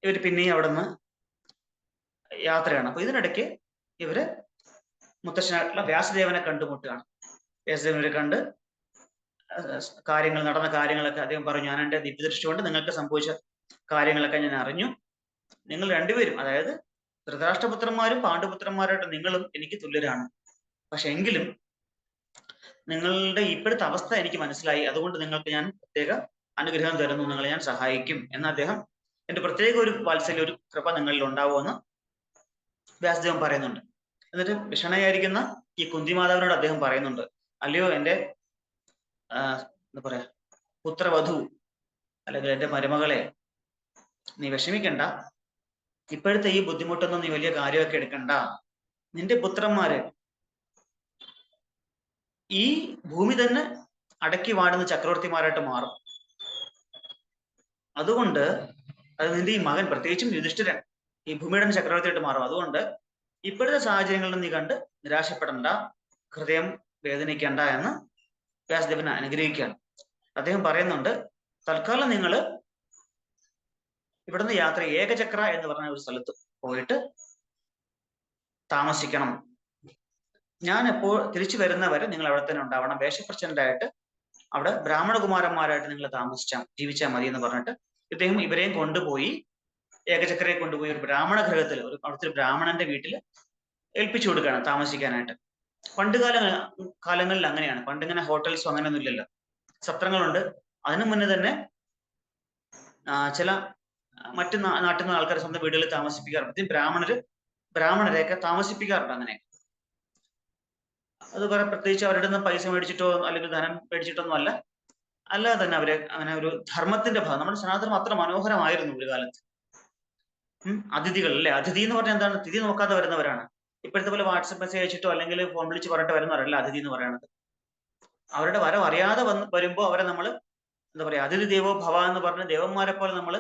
ഇവർ പിന്നെയും അവിടെ നിന്ന് യാത്രയാണ്. അപ്പൊ ഇതിനിടയ്ക്ക് ഇവര് മുത്തശ്ശനായിട്ടുള്ള വ്യാസദേവനെ കണ്ടുമുട്ടുകയാണ്. വ്യാസദേവനെ കണ്ട് നടന്ന കാര്യങ്ങളൊക്കെ അദ്ദേഹം പറഞ്ഞു, ഞാൻ എൻ്റെ ദിവ്യദൃഷ്ടി കൊണ്ട് നിങ്ങൾക്ക് സംഭവിച്ച കാര്യങ്ങളൊക്കെ ഞാൻ അറിഞ്ഞു. നിങ്ങൾ രണ്ടുപേരും, അതായത് ധൃതരാഷ്ട്രപുത്രന്മാരും പാണ്ഡുപുത്രന്മാരായിട്ട് നിങ്ങളും എനിക്ക് തുല്യരാണ്. പക്ഷെ എങ്കിലും നിങ്ങളുടെ ഇപ്പോഴത്തെ അവസ്ഥ എനിക്ക് മനസ്സിലായി, അതുകൊണ്ട് നിങ്ങൾക്ക് ഞാൻ പ്രത്യേക അനുഗ്രഹം തരുന്നു, നിങ്ങളെ ഞാൻ സഹായിക്കും എന്ന് അദ്ദേഹം, എൻ്റെ പ്രത്യേക ഒരു വാത്സല്യ, ഒരു കൃപ നിങ്ങളിൽ ഉണ്ടാവുമെന്ന് വ്യാസദേവൻ പറയുന്നുണ്ട്. എന്നിട്ട് വിഷണയായിരിക്കുന്ന ഈ കുന്തിമാതാവിനോട് അദ്ദേഹം പറയുന്നുണ്ട്, അല്ലയോ എൻ്റെ എന്താ പറയാ പുത്രവധു, അല്ലെങ്കിൽ എൻ്റെ മരുമകളെ, നീ വിഷമിക്കണ്ട, ഇപ്പോഴത്തെ ഈ ബുദ്ധിമുട്ടൊന്നും നീ വലിയ കാര്യമൊക്കെ എടുക്കണ്ട. നിന്റെ പുത്രന്മാര് ഈ ഭൂമി തന്നെ അടക്കി വാടുന്ന ചക്രവർത്തിമാരായിട്ട് മാറും. അതുകൊണ്ട് അത് നിന്റെ ഈ മകൻ, പ്രത്യേകിച്ചും യുധിഷ്ഠിരൻ, ഈ ഭൂമിയുടെ ചക്രവർത്തിയായിട്ട് മാറും. അതുകൊണ്ട് ഇപ്പോഴത്തെ സാഹചര്യങ്ങളിൽ നീ കണ്ട് നിരാശപ്പെടണ്ട, ഹൃദയം വേദനിക്കണ്ട എന്ന് വ്യാസദേവനെ അനുഗ്രഹിക്കുകയാണ്. അദ്ദേഹം പറയുന്നുണ്ട്, തൽക്കാലം നിങ്ങൾ ഇവിടുന്ന് യാത്ര ഏകചക്ര എന്ന് പറഞ്ഞ ഒരു സ്ഥലത്ത് പോയിട്ട് താമസിക്കണം. ഞാൻ എപ്പോൾ തിരിച്ചു വരുന്നവരെ നിങ്ങൾ അവിടെ തന്നെ ഉണ്ടാവണം. വേഷപ്രച്ഛന്നരായിട്ട് അവിടെ ബ്രാഹ്മണകുമാരന്മാരായിട്ട് നിങ്ങൾ ജീവിച്ചാൽ മതി എന്ന് പറഞ്ഞിട്ട് ഇദ്ദേഹം ഇവരെയും കൊണ്ടുപോയി, ഏകചക്രയെ കൊണ്ടുപോയി ഒരു ബ്രാഹ്മണ ഗൃഹത്തിൽ, അവിടുത്തെ ഒരു ബ്രാഹ്മണന്റെ വീട്ടിൽ ഏൽപ്പിച്ചു കൊടുക്കുകയാണ് താമസിക്കാനായിട്ട്. പണ്ട് കാലങ്ങളിൽ അങ്ങനെയാണ്. പണ്ടിങ്ങനെ ഹോട്ടൽസോ അങ്ങനെയൊന്നും ഇല്ലല്ലോ, സത്രങ്ങളുണ്ട്. അതിനു മുന്നേ തന്നെ ചില മറ്റു നാട്ടിൽ നിന്ന് ആൾക്കാരെ സ്വന്തം വീടുകളിൽ താമസിപ്പിക്കാറുണ്ട്. ബ്രാഹ്മണരെയൊക്കെ താമസിപ്പിക്കാറുണ്ട്. അങ്ങനെ അത് പ്രത്യേകിച്ച് അവരുടെ നിന്ന് പൈസ മേടിച്ചിട്ടോ അല്ലെങ്കിൽ ധനം മേടിച്ചിട്ടൊന്നും അല്ല, അല്ലാതെ തന്നെ അവരെ അങ്ങനെ ഒരു ധർമ്മത്തിന്റെ ഭാഗം. നമ്മുടെ സനാതനം അത്ര മനോഹരമായിരുന്നു ഒരു കാലത്ത്. അതിഥികൾ അല്ലെ, അതിഥി എന്ന് പറഞ്ഞാൽ എന്താണ്? തിഥി നോക്കാതെ വരുന്നവരാണ്. ഇപ്പോഴത്തെ പോലെ വാട്സപ്പ് മെസ്സേജ് അയച്ചിട്ടോ അല്ലെങ്കിൽ ഫോൺ വിളിച്ച് പറഞ്ഞിട്ട് വരുന്നവരല്ല അതിഥി എന്ന് പറയുന്നത്. അവരുടെ വരവ് അറിയാതെ വരുമ്പോൾ അവരെ നമ്മൾ എന്താ പറയാ, അതിഥി ദേവോ ഭവ എന്ന് പറഞ്ഞ ദേവന്മാരെ പോലെ നമ്മൾ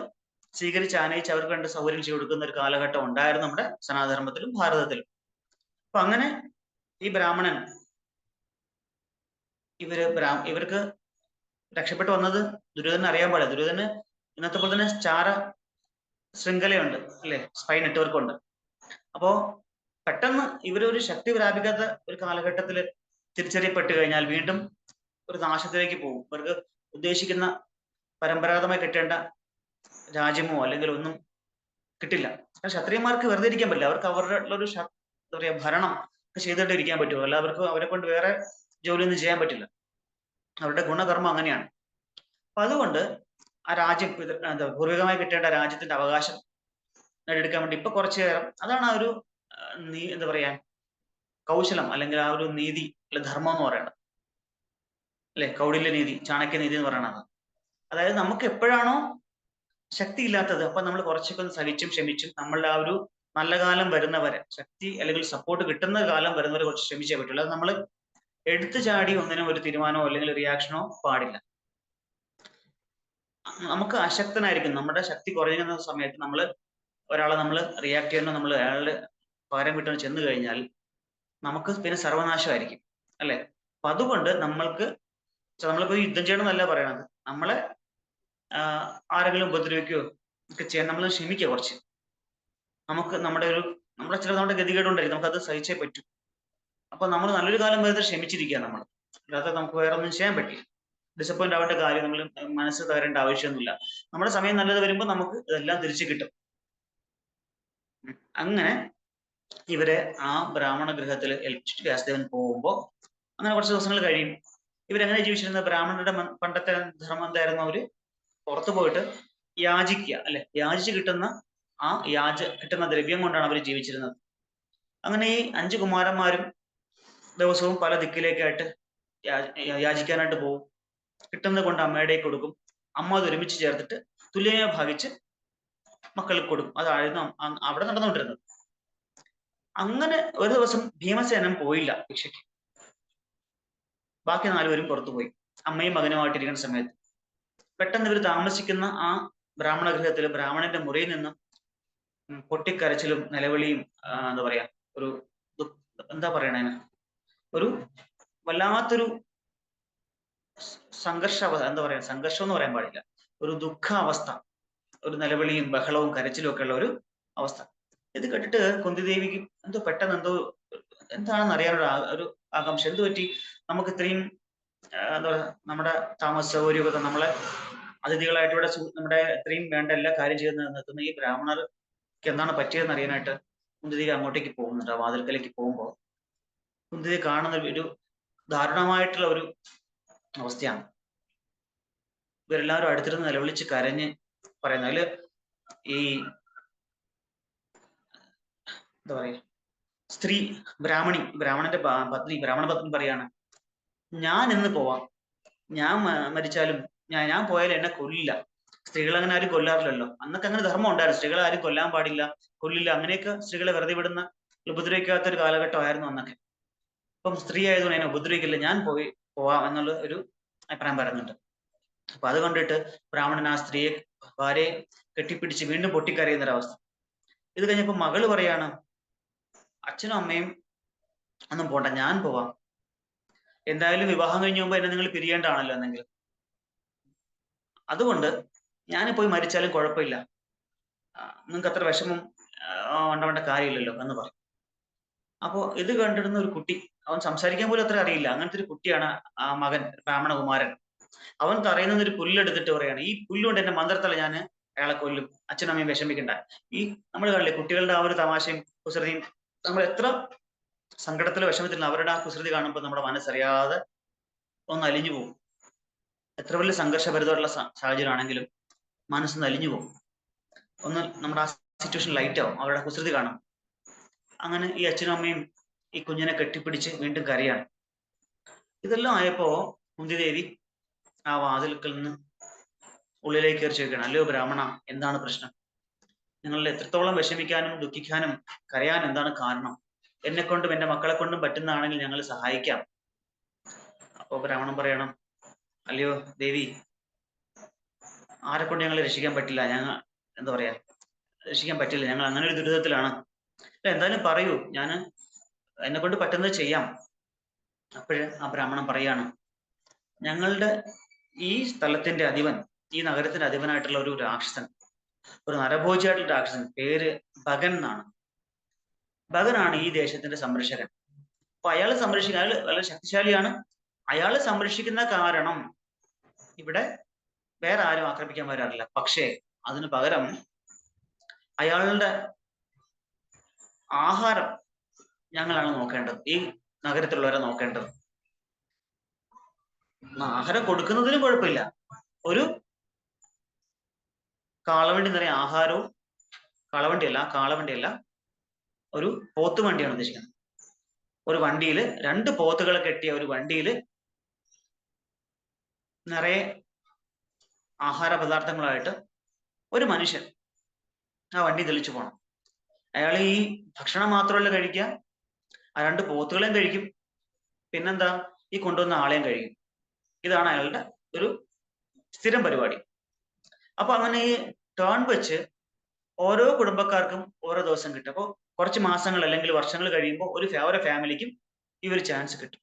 സ്വീകരിച്ച് ആനയിച്ച് അവർക്ക് വേണ്ട സൗകര്യം ചെയ്തു കൊടുക്കുന്ന ഒരു കാലഘട്ടം ഉണ്ടായിരുന്നു നമ്മുടെ സനാതനധർമ്മത്തിലും ഭാരതത്തിലും. അപ്പൊ അങ്ങനെ ഈ ബ്രാഹ്മണൻ ഇവർക്ക് രക്ഷപ്പെട്ടു വന്നത് ദുര്യോധന അറിയാൻ പാടില്ല. ദുര്യോധന് ഇന്നത്തെ പോലെ തന്നെ ചാര ശൃംഖലയുണ്ട് അല്ലെ, സ്പൈ നെറ്റ്വർക്ക് ഉണ്ട്. അപ്പോ പെട്ടെന്ന് ഇവരൊരു ശക്തി പ്രാപിക്കാത്ത ഒരു കാലഘട്ടത്തിൽ തിരിച്ചറിയപ്പെട്ടു കഴിഞ്ഞാൽ വീണ്ടും ഒരു നാശത്തിലേക്ക് പോകും. ഇവർക്ക് ഉദ്ദേശിക്കുന്ന പരമ്പരാഗതമായി കിട്ടേണ്ട രാജ്യമോ അല്ലെങ്കിൽ ഒന്നും കിട്ടില്ല. ക്ഷത്രിയന്മാർക്ക് വെറുതെ ഇരിക്കാൻ പറ്റില്ല. അവർക്ക് അവരുടെ ഒരു എന്താ പറയാ ഭരണം ചെയ്തിട്ട് ഇരിക്കാൻ പറ്റുമോ, അല്ല അവർക്ക് അവരെ കൊണ്ട് വേറെ ജോലിയൊന്നും ചെയ്യാൻ പറ്റില്ല. അവരുടെ ഗുണകർമ്മം അങ്ങനെയാണ്. അപ്പൊ അതുകൊണ്ട് ആ രാജ്യം എന്താ പൂർവികമായി കിട്ടേണ്ട രാജ്യത്തിന്റെ അവകാശം നേടിയെടുക്കാൻ വേണ്ടി ഇപ്പൊ കുറച്ചു നേരം, അതാണ് ആ ഒരു എന്താ പറയാ കൗശലം, അല്ലെങ്കിൽ ആ ഒരു നീതി അല്ലെ ധർമ്മം എന്ന് പറയുന്നത് അല്ലെ, കൗടില്യ നീതി, ചാണക്യ നീതി എന്ന് പറയണത്. അതായത് നമുക്ക് എപ്പോഴാണോ ശക്തി ഇല്ലാത്തത് അപ്പൊ നമ്മൾ കുറച്ചൊക്കെ ഒന്ന് സഹിച്ചും ക്ഷമിച്ചും നമ്മളുടെ ആ ഒരു നല്ല കാലം വരുന്നവരെ, ശക്തി അല്ലെങ്കിൽ സപ്പോർട്ട് കിട്ടുന്ന കാലം വരുന്നവരെ കുറച്ച് ക്ഷമിച്ചേ പറ്റുള്ളൂ. അത് നമ്മൾ എടുത്തു ചാടി ഒന്നിനും ഒരു തീരുമാനമോ അല്ലെങ്കിൽ റിയാക്ഷനോ പാടില്ല. നമുക്ക് അശക്തനായിരിക്കും, നമ്മുടെ ശക്തി കുറയുന്ന സമയത്ത് ഒരാളെ നമ്മൾ റിയാക്ട് ചെയ്യുന്ന, നമ്മൾ അയാളുടെ പകരം വിട്ടു ചെന്ന് കഴിഞ്ഞാൽ നമുക്ക് പിന്നെ സർവനാശമായിരിക്കും അല്ലെ. അപ്പൊ അതുകൊണ്ട് നമ്മളിപ്പോ യുദ്ധം ചെയ്യണമെന്നല്ല പറയണത്, നമ്മളെ ആരെങ്കിലും ഉപദ്രവിക്കുകയോ ഒക്കെ ചെയ്യാൻ നമ്മൾ ക്ഷമിക്കുക കുറച്ച്. നമ്മുടെ ഗതികേടുണ്ടായിരിക്കും, നമുക്കത് സഹിച്ചേ പറ്റൂ. അപ്പൊ നമ്മൾ നല്ലൊരു കാലം വരെ ക്ഷമിച്ചിരിക്കുക നമ്മൾ, അല്ലാതെ നമുക്ക് വേറെ ഒന്നും ചെയ്യാൻ പറ്റില്ല. ഡിസപ്പോയിന്റ് ആവേണ്ട കാര്യം, നമ്മൾ മനസ്സ് തകരേണ്ട ആവശ്യമൊന്നുമില്ല. നമ്മുടെ സമയം നല്ലത് വരുമ്പോൾ നമുക്ക് ഇതെല്ലാം തിരിച്ചു കിട്ടും. അങ്ങനെ ഇവരെ ആ ബ്രാഹ്മണ ഗൃഹത്തിൽ ഏൽപ്പിച്ചിട്ട് വ്യാസദേവൻ പോകുമ്പോൾ അങ്ങനെ കുറച്ച് ദിവസങ്ങൾ കഴിയും. ഇവരെങ്ങനെ ജീവിച്ചിരുന്ന, ബ്രാഹ്മണരുടെ പണ്ടത്തെ ധർമ്മം എന്തായിരുന്നു, അവര് പുറത്തു പോയിട്ട് യാചിക്കുക അല്ലെ, യാചിച്ച് കിട്ടുന്ന കിട്ടുന്ന ദ്രവ്യം കൊണ്ടാണ് അവർ ജീവിച്ചിരുന്നത്. അങ്ങനെ ഈ 5 കുമാരന്മാരും ദിവസവും പല ദിക്കിലേക്കായിട്ട് യാചിക്കാനായിട്ട് പോകും. കിട്ടുന്നത് കൊണ്ട് അമ്മയുടെ കൊടുക്കും. അമ്മ അത് ഒരുമിച്ച് ചേർത്തിട്ട് തുല്യമായി ഭാഗിച്ച് മക്കൾക്ക് കൊടുക്കും. അതായിരുന്നു അവിടെ നടന്നുകൊണ്ടിരുന്നത്. അങ്ങനെ ഒരു ദിവസം ഭീമസേനൻ പോയില്ല ഭിക്ഷയ്ക്ക്. ബാക്കി 4 പേരും പുറത്തുപോയി. അമ്മയും മകനുമായിട്ടിരിക്കുന്ന സമയത്ത് പെട്ടെന്ന് ഇവർ താമസിക്കുന്ന ആ ബ്രാഹ്മണ ഗൃഹത്തിൽ ബ്രാഹ്മണന്റെ മുറിയിൽ നിന്നും പൊട്ടിക്കരച്ചിലും നിലവിളിയും എന്താ പറയാ ഒരു എന്താ പറയണ ഒരു വല്ലാത്തൊരു എന്താ പറയാ, സംഘർഷം എന്ന് പറയാൻ പാടില്ല, ഒരു ദുഃഖാവസ്ഥ, ഒരു നിലവിളിയും ബഹളവും കരച്ചിലും ഒക്കെ ഉള്ള ഒരു അവസ്ഥ. ഇത് കേട്ടിട്ട് കുന്തിദേവിക്ക് എന്തോ പെട്ടെന്ന് എന്തോ എന്താണെന്ന് അറിയാനൊരു ഒരു ആകാംക്ഷ. എന്ത് പറ്റി? നമുക്ക് ഇത്രയും എന്താ പറയാ, നമ്മുടെ താമസ സൗകര്യമൊക്കെ നമ്മളെ അതിഥികളായിട്ട് ഇവിടെ നമ്മുടെ ഇത്രയും വേണ്ട എല്ലാ കാര്യം ചെയ്ത് നിർത്തുന്ന ഈ ബ്രാഹ്മണർക്ക് എന്താണ് പറ്റിയതെന്ന് അറിയാനായിട്ട് കുന്തിദേവി അങ്ങോട്ടേക്ക് പോകുന്നുണ്ട്. ആ വാതിൽക്കലേക്ക് പോകുമ്പോൾ കുന്തിദേവി കാണുന്ന ഒരു ദാരുണമായിട്ടുള്ള ഒരു അവസ്ഥയാണ്. ഇവരെല്ലാവരും അടുത്തിരുന്ന് നിലവിളിച്ച് കരഞ്ഞ് പറയുന്നത്. അതില് ഈ എന്താ പറയാ, സ്ത്രീ ബ്രാഹ്മണന്റെ ബ്രാഹ്മണ പത്നി പറയാണ്, ഞാൻ ഇന്ന് പോവാം, ഞാൻ മരിച്ചാലും ഞാൻ പോയാലും എന്നെ കൊല്ലില്ല. സ്ത്രീകൾ അങ്ങനെ ആരും കൊല്ലാറില്ലല്ലോ. അന്നൊക്കെ അങ്ങനെ ധർമ്മം ഉണ്ടായിരുന്നു, സ്ത്രീകളെ ആരും കൊല്ലാൻ പാടില്ല, കൊല്ലില്ല, അങ്ങനെയൊക്കെ സ്ത്രീകളെ വെറുതെ വിടുന്ന ഉപദ്രവിക്കാത്ത ഒരു കാലഘട്ടമായിരുന്നു അന്നൊക്കെ. അപ്പം സ്ത്രീ ആയതുകൊണ്ട് എന്നെ ഉപദ്രവിക്കില്ല, ഞാൻ പോവാം എന്നുള്ള ഒരു അഭിപ്രായം പറയുന്നുണ്ട്. അപ്പൊ അത് കണ്ടിട്ട് ബ്രാഹ്മണൻ ആ സ്ത്രീയെ, ഭാര്യയെ കെട്ടിപ്പിടിച്ച് വീണ്ടും പൊട്ടിക്കരയുന്നൊരവസ്ഥ. ഇത് കഴിഞ്ഞപ്പോ മകള് പറയാണ്, അച്ഛനും അമ്മയും ഒന്നും പോണ്ട, ഞാൻ പോവാം, എന്തായാലും വിവാഹം കഴിഞ്ഞ് പോകുമ്പോ എന്നെ നിങ്ങൾ പിരിയേണ്ടാണല്ലോ എന്നെങ്കിലും, അതുകൊണ്ട് ഞാൻ പോയി മരിച്ചാലും കുഴപ്പമില്ല, നിങ്ങൾക്ക് അത്ര വിഷമം ഉണ്ടാവേണ്ട കാര്യമില്ലല്ലോ എന്ന് പറയും. അപ്പോ ഇത് കണ്ടിരുന്ന ഒരു കുട്ടി, അവൻ സംസാരിക്കാൻ പോലും അത്ര അറിയില്ല, അങ്ങനത്തെ ഒരു കുട്ടിയാണ് ആ മകൻ, ബ്രാഹ്മണകുമാരൻ. അവൻ തറയുന്ന ഒരു പുല്ലെടുത്തിട്ട് പറയാണ്, ഈ പുല്ലുകൊണ്ട് എന്റെ മന്ത്രത്തല ഞാൻ അയാളെ കൊല്ലും, അച്ഛനമ്മയും വിഷമിക്കണ്ട. ഈ നമ്മൾ കാണില്ലേ കുട്ടികളുടെ ആ ഒരു തമാശയും കുസൃതിയും, നമ്മൾ എത്ര സങ്കടത്തിലോ വിഷമത്തിലോ അവരുടെ ആ കുസൃതി കാണുമ്പോൾ നമ്മുടെ മനസ്സറിയാതെ ഒന്ന് അലിഞ്ഞു പോകും. എത്ര വലിയ സംഘർഷഭരിതമായിട്ടുള്ള സാഹചര്യമാണെങ്കിലും മനസ്സൊന്ന് അലിഞ്ഞു പോകും. ഒന്ന് നമ്മുടെ ആ സിറ്റുവേഷൻ ലൈറ്റ് ആവും, അവരുടെ കുസൃതി കാണും. അങ്ങനെ ഈ അച്ഛനും അമ്മയും ഈ കുഞ്ഞിനെ കെട്ടിപ്പിടിച്ച് വീണ്ടും കരയാണ്. ഇതെല്ലാം ആയപ്പോ കുന്തിദേവി ആ വാതിൽക്കൽ നിന്ന് ഉള്ളിലേക്ക് കയറി ചോദിക്കണം, അല്ലയോ ബ്രാഹ്മണ, എന്താണ് പ്രശ്നം? നിങ്ങളിൽ എത്രത്തോളം വിഷമിക്കാനും ദുഃഖിക്കാനും കരയാനും എന്താണ് കാരണം? എന്നെ കൊണ്ടും എന്റെ മക്കളെ കൊണ്ടും പറ്റുന്നതാണെങ്കിൽ ഞങ്ങൾ സഹായിക്കാം. അപ്പോ ബ്രാഹ്മണൻ പറയണം, അല്ലയോ ദേവി, ആരെ കൊണ്ട് ഞങ്ങൾ രക്ഷിക്കാൻ പറ്റില്ല, ഞങ്ങൾ എന്താ പറയാ, രക്ഷിക്കാൻ പറ്റില്ല, ഞങ്ങൾ അങ്ങനെ ഒരു ദുരിതത്തിലാണ്. എന്തായാലും പറയൂ, ഞാൻ എന്നെ കൊണ്ട് പറ്റുന്നത് ചെയ്യാം. അപ്പോഴ് ആ ബ്രാഹ്മണൻ പറയാണ്, ഞങ്ങളുടെ ഈ സ്ഥലത്തിന്റെ അധിപൻ, ഈ നഗരത്തിന്റെ അധിപനായിട്ടുള്ള ഒരു രാക്ഷസൻ, ഒരു നരഭോജിയായിട്ടുള്ള രാക്ഷസൻ, പേര് ഭഗൻ എന്നാണ്. ഭഗനാണ് ഈ ദേശത്തിന്റെ സംരക്ഷകൻ. അപ്പൊ അയാൾ വളരെ ശക്തിശാലിയാണ്. അയാൾ സംരക്ഷിക്കുന്ന കാരണം ഇവിടെ വേറെ ആരും ആക്രമിക്കാൻ വരാറില്ല. പക്ഷേ അതിന് പകരം അയാളുടെ ആഹാരം ഞങ്ങളാണ് നോക്കേണ്ടത്, ഈ നഗരത്തിലുള്ളവരെ നോക്കേണ്ടത്. ആഹാരം കൊടുക്കുന്നതിനും കുഴപ്പമില്ല, ഒരു കാളവണ്ടി നിറയെ ആഹാരവും, കാളവണ്ടിയല്ല, ഒരു പോത്ത് വണ്ടിയാണ് ഉദ്ദേശിക്കുന്നത്. ഒരു വണ്ടിയിൽ 2 പോത്തുകളെ കെട്ടിയ ഒരു വണ്ടിയിൽ നിറയെ ആഹാര പദാർത്ഥങ്ങളായിട്ട് ഒരു മനുഷ്യൻ ആ വണ്ടി തെളിച്ചു പോകണം. അയാൾ ഈ ഭക്ഷണം മാത്രമല്ല കഴിക്കുക, ആ 2 പോത്തുകളെയും കഴിക്കും, പിന്നെന്താ, ഈ കൊണ്ടുവന്ന ആളെയും കഴിക്കും. ഇതാണ് അയാളുടെ ഒരു സ്ഥിരം പരിപാടി. അപ്പൊ അങ്ങനെ ഈ ടേൺ വെച്ച് ഓരോ കുടുംബക്കാർക്കും ഓരോ ദിവസം കിട്ടും. അപ്പോൾ കുറച്ച് മാസങ്ങൾ അല്ലെങ്കിൽ വർഷങ്ങൾ കഴിയുമ്പോൾ ഓരോ ഫാമിലിക്കും ഈ ഒരു ചാൻസ് കിട്ടും.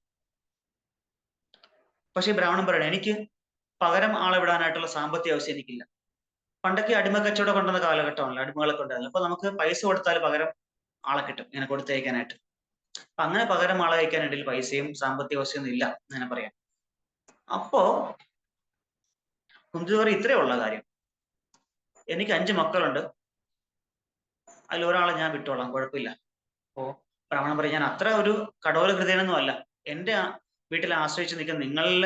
പക്ഷേ ബ്രാഹ്മണൻ പറയണേ, എനിക്ക് പകരം ആളെ വിടാനായിട്ടുള്ള സാമ്പത്തിക ആവശ്യം എനിക്കില്ല. പണ്ടൊക്കെ അടിമ കച്ചവടം കൊണ്ടുവന്ന കാലഘട്ടമാണല്ലോ, അടിമകളെ കൊണ്ടുവരുന്നത്. അപ്പൊ നമുക്ക് പൈസ കൊടുത്താൽ പകരം ആളെ കിട്ടും ഇങ്ങനെ കൊടുത്തയക്കാനായിട്ട്. അപ്പൊ അങ്ങനെ പകരം ആളെ അയക്കാൻ ഇടയിൽ പൈസയും സാമ്പത്തിക ആവശ്യമൊന്നും ഇല്ല എന്ന് പറയാം. അപ്പോ കുന്തി പറയും, ഇത്രേ ഉള്ള കാര്യം, എനിക്ക് 5 മക്കളുണ്ട്, അതിൽ ഒരാളെ ഞാൻ വിട്ടോളാം, കുഴപ്പമില്ല. അപ്പോ ബ്രാഹ്മണൻ പറയും, ഞാൻ അത്ര ഒരു കടോല ഹൃദയനൊന്നും അല്ല, എന്റെ വീട്ടിൽ ആശ്രയിച്ച് നിൽക്കുന്ന നിങ്ങളിൽ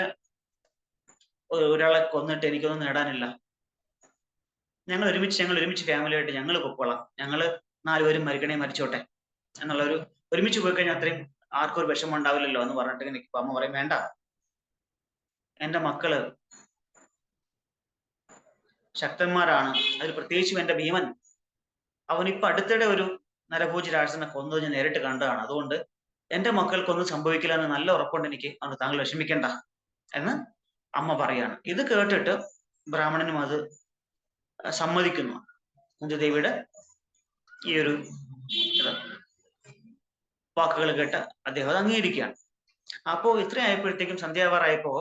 ഒരാളെ കൊന്നിട്ട് എനിക്കൊന്നും നേടാനില്ല. ഞങ്ങൾ ഒരുമിച്ച് ഫാമിലിയായിട്ട് ഞങ്ങൾ പൊക്കോളാം, ഞങ്ങൾ 4 പേരും മരിക്കണേ മരിച്ചോട്ടെ എന്നുള്ളൊരു, ഒരുമിച്ച് പോയി കഴിഞ്ഞാൽ അത്രയും ആർക്കും ഒരു വിഷമം ഉണ്ടാവില്ലല്ലോ എന്ന് പറഞ്ഞിട്ട് നിൽക്കുമ്പോ അമ്മ പറയും, വേണ്ട, എന്റെ മക്കള് ശക്തന്മാരാണ്. അതിൽ പ്രത്യേകിച്ചും എന്റെ ഭീമൻ, അവനിപ്പോ അടുത്തിടെ ഒരു നരഭോജി രാക്ഷസനെ കൊന്നത് ഞാൻ നേരിട്ട് കണ്ടതാണ്. അതുകൊണ്ട് എന്റെ മക്കൾക്കൊന്നും സംഭവിക്കില്ല എന്ന് നല്ല ഉറപ്പുണ്ട് എനിക്ക്. അതുകൊണ്ട് താങ്കൾ വിഷമിക്കണ്ട എന്ന് അമ്മ പറയാണ്. ഇത് കേട്ടിട്ട് ബ്രാഹ്മണനും അത് സമ്മതിക്കുന്നു. കുന്തിദേവിയുടെ ഈ ഒരു വാക്കുകൾ കേട്ട് അദ്ദേഹം അത് അംഗീകരിക്കുകയാണ്. അപ്പോ ഇത്രയായപ്പോഴത്തേക്കും സന്ധ്യാവാറായപ്പോ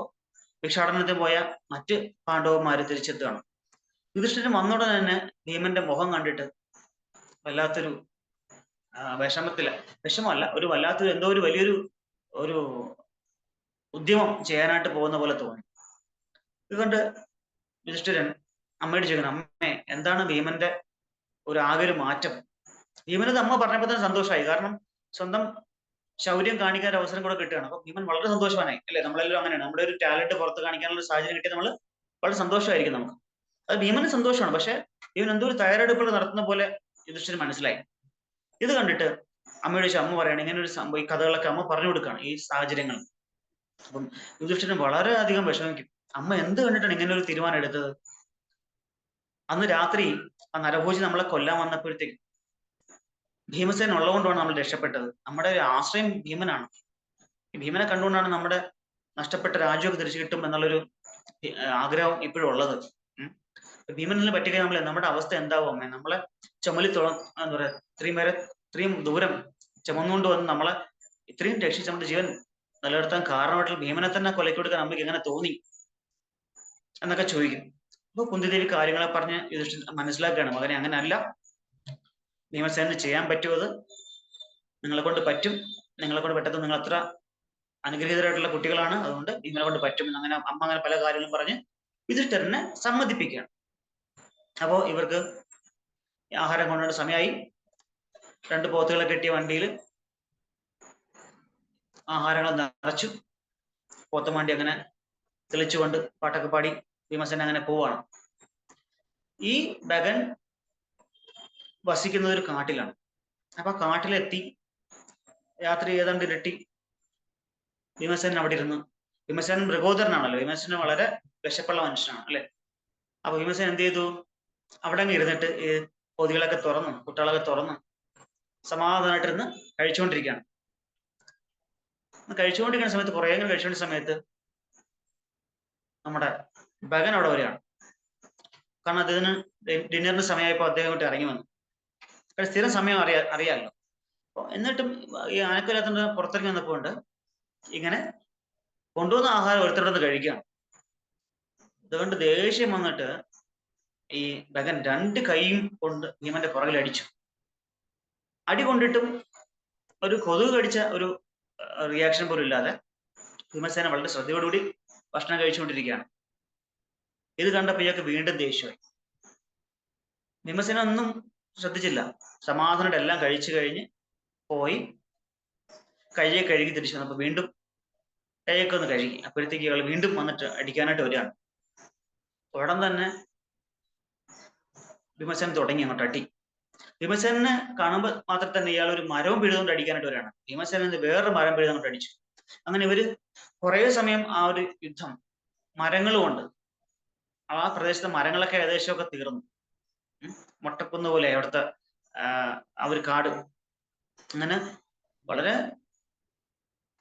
ഭിക്ഷാടനത്തിന് പോയ മറ്റ് പാണ്ഡവന്മാര് തിരിച്ചെത്തുകയാണ്. യുധിഷ്ഠിരൻ വന്നോടെ തന്നെ ഭീമന്റെ മുഖം കണ്ടിട്ട് വല്ലാത്തൊരു വിഷമല്ല, ഒരു വല്ലാത്തൊരു എന്തോ ഒരു വലിയൊരു ഒരു ഉദ്യമം ചെയ്യാനായിട്ട് പോകുന്ന പോലെ തോന്നി. ഇതുകൊണ്ട് യുധിഷ്ഠിരൻ അമ്മയോട് ചോദിക്കണം, അമ്മേ എന്താണ് ഭീമന്റെ ആകെ ഒരു മാറ്റം? ഭീമനത് അമ്മ പറഞ്ഞപ്പോൾ തന്നെ സന്തോഷമായി. കാരണം സ്വന്തം ശൗര്യം കാണിക്കാൻ ഒരു അവസരം കൂടെ കിട്ടുകയാണ്. അപ്പൊ ഭീമൻ വളരെ സന്തോഷവാനായി, അല്ലെ? നമ്മളെല്ലാം അങ്ങനെയാണ്. നമ്മുടെ ഒരു ടാലന്റ് പുറത്ത് കാണിക്കാനുള്ള സാഹചര്യം കിട്ടിയാൽ നമ്മൾ വളരെ സന്തോഷമായിരിക്കും നമുക്ക്. അത് ഭീമന് സന്തോഷമാണ്. പക്ഷെ ഭീമൻ എന്തോ ഒരു തയ്യാറെടുപ്പുകൾ നടത്തുന്ന പോലെ യുധിഷ്ഠിരൻ മനസ്സിലായി. ഇത് കണ്ടിട്ട് അമ്മയോട് ചോദിച്ചു. അമ്മ പറയാണ് ഇങ്ങനെ ഒരു സംഭവം, ഈ കഥകളൊക്കെ അമ്മ പറഞ്ഞു കൊടുക്കുകയാണ്, ഈ സാഹചര്യങ്ങൾ. അപ്പം യുധിഷ്ഠിരൻ വളരെയധികം വിഷമിക്കും. അമ്മ എന്ത് കണ്ടിട്ടാണ് ഇങ്ങനെ ഒരു തീരുമാനം എടുത്തത്? അന്ന് രാത്രി ആ നരഭോജി നമ്മളെ കൊല്ലാൻ വന്നപ്പോഴത്തേക്ക് ഭീമസേന ഉള്ളതുകൊണ്ടാണ് നമ്മൾ രക്ഷപ്പെട്ടത്. നമ്മുടെ ഒരു ആശ്രയം ഭീമനാണ്. ഈ ഭീമനെ കണ്ടുകൊണ്ടാണ് നമ്മുടെ നഷ്ടപ്പെട്ട രാജ്യമൊക്കെ തിരിച്ചു കിട്ടും എന്നുള്ളൊരു ആഗ്രഹം ഇപ്പോഴും ഉള്ളത്. ഭീമനിൽ പറ്റിയ നമ്മുടെ അവസ്ഥ എന്താവും അമ്മേ? നമ്മളെ ചുമലിത്തോളം എന്താ പറയാ, ഇത്രയും ദൂരം ചുമന്നുകൊണ്ട് വന്ന് നമ്മളെ ഇത്രയും രക്ഷിച്ച് നമ്മുടെ ജീവൻ നിലനിർത്താൻ കാരണമായിട്ടുള്ള ഭീമനെ തന്നെ കൊലയ്ക്ക് കൊടുക്കാൻ അമ്മയ്ക്ക് എങ്ങനെ തോന്നി എന്നൊക്കെ ചോദിക്കും. അപ്പൊ കുന്തിദേവി കാര്യങ്ങളെ പറഞ്ഞ് യുധിഷ്ഠിരൻ മനസ്സിലാക്കുകയാണ്, മകനെ അങ്ങനെയല്ല, ഭീമസേനന് ചെയ്യാൻ പറ്റുമത്, നിങ്ങളെ കൊണ്ട് പറ്റും, നിങ്ങളെ കൊണ്ട് പറ്റത്ത്, നിങ്ങൾ അത്ര അനുഗ്രഹീതരായിട്ടുള്ള കുട്ടികളാണ്, അതുകൊണ്ട് നിങ്ങളെ കൊണ്ട് പറ്റും. അങ്ങനെ അമ്മ അങ്ങനെ പല കാര്യങ്ങളും പറഞ്ഞ് യുധിഷ്ഠിരനെ സമ്മതിപ്പിക്കുകയാണ്. അപ്പോ ഇവർക്ക് ആഹാരം കൊണ്ടുവരുന്ന സമയമായി. 2 പോത്തുകളെ കെട്ടിയ വണ്ടിയിൽ ആഹാരങ്ങൾ നിറച്ചു. പോത്തമാണ്ടി അങ്ങനെ തെളിച്ചുകൊണ്ട് പാട്ടൊക്കെ പാടി ഭീമസേന അങ്ങനെ പോവാണ്. ഈ ഭഗൻ വസിക്കുന്നത് ഒരു കാട്ടിലാണ്. അപ്പൊ കാട്ടിലെത്തി രാത്രി ഏതാണ്ട് ഇരട്ടി. ഭീമസേനൻ അവിടെ ഇരുന്ന്, ഭീമസേനൻ മൃഗോദരനാണല്ലോ, ഭീമസേനൻ വളരെ വിശപ്പുള്ള മനുഷ്യനാണ്, അല്ലെ? അപ്പൊ ഭീമസേനൻ എന്ത് ചെയ്തു? അവിടെ അങ്ങ് ഇരുന്നിട്ട് ഈ പൊതികളൊക്കെ തുറന്ന് കുട്ടികളൊക്കെ തുറന്ന് സമാധാനമായിട്ടിരുന്ന് കഴിച്ചുകൊണ്ടിരിക്കുകയാണ്. കഴിച്ചുകൊണ്ടിരിക്കുന്ന സമയത്ത് കുറേ കഴിച്ചുകൊണ്ടിരിക്കുന്ന സമയത്ത് നമ്മുടെ ഭഗൻ അവിടെ വരികയാണ്. കാരണം അദ്ദേഹത്തിന് ഡിന്നറിന് സമയമായപ്പോൾ അദ്ദേഹം ഇങ്ങോട്ട് ഇറങ്ങി വന്നു. സ്ഥിരം സമയം അറിയാമല്ലോ. എന്നിട്ടും ഈ ആനക്കൊല്ലാത്തന്റെ പുറത്തിറങ്ങി വന്നപ്പോൾ ഉണ്ട് ഇങ്ങനെ കൊണ്ടുവന്ന ആഹാരം ഒരുത്തരോടൊന്ന് കഴിക്കുകയാണ്. അതുകൊണ്ട് ദേഷ്യം വന്നിട്ട് ഈ ഭഗൻ 2 കൈയും കൊണ്ട് ഭീമന്റെ പുറകിൽ അടിച്ചു. അടി കൊണ്ടിട്ടും ഒരു കൊതുക് കടിച്ച ഒരു റിയാക്ഷൻ പോലും ഇല്ലാതെ ഭീമസേന വളരെ ശ്രദ്ധയോടുകൂടി ഭക്ഷണം കഴിച്ചുകൊണ്ടിരിക്കുകയാണ്. ഇത് കണ്ടപ്പോൾ ഇയാൾക്ക് വീണ്ടും ദേഷ്യമായി. ഭീമസേന ഒന്നും ശ്രദ്ധിച്ചില്ല. സമാധാനം എല്ലാം കഴിച്ചു കഴിഞ്ഞ് പോയി കൈയെ കഴുകി തിരിച്ചു വന്നപ്പോൾ വീണ്ടും കൈയൊക്കെ ഒന്ന് കഴുകി. അപ്പോഴത്തേക്ക് ഇയാൾ വീണ്ടും വന്നിട്ട് അടിക്കാനായിട്ട് വരികയാണ്. ഉടൻ തന്നെ ഭീമസേനൻ തുടങ്ങി അങ്ങോട്ട് അടി. ഭീമസേനെ കാണുമ്പോൾ മാത്രം തന്നെ ഇയാൾ ഒരു മരവും പിഴുതുകൊണ്ട് അടിക്കാനായിട്ട് വരികയാണ്. ഭീമസേനൻ വേറൊരു മരം പിഴുത് അങ്ങോട്ട് അടിച്ചു. അങ്ങനെ ഇവര് കുറേ സമയം ആ ഒരു യുദ്ധം മരങ്ങൾ കൊണ്ട്, ആ പ്രദേശത്തെ മരങ്ങളൊക്കെ ഏകദേശമൊക്കെ തീർന്നു. മൊട്ടക്കുന്ന് പോലെ അവിടുത്തെ ആ ഒരു കാട്. അങ്ങനെ വളരെ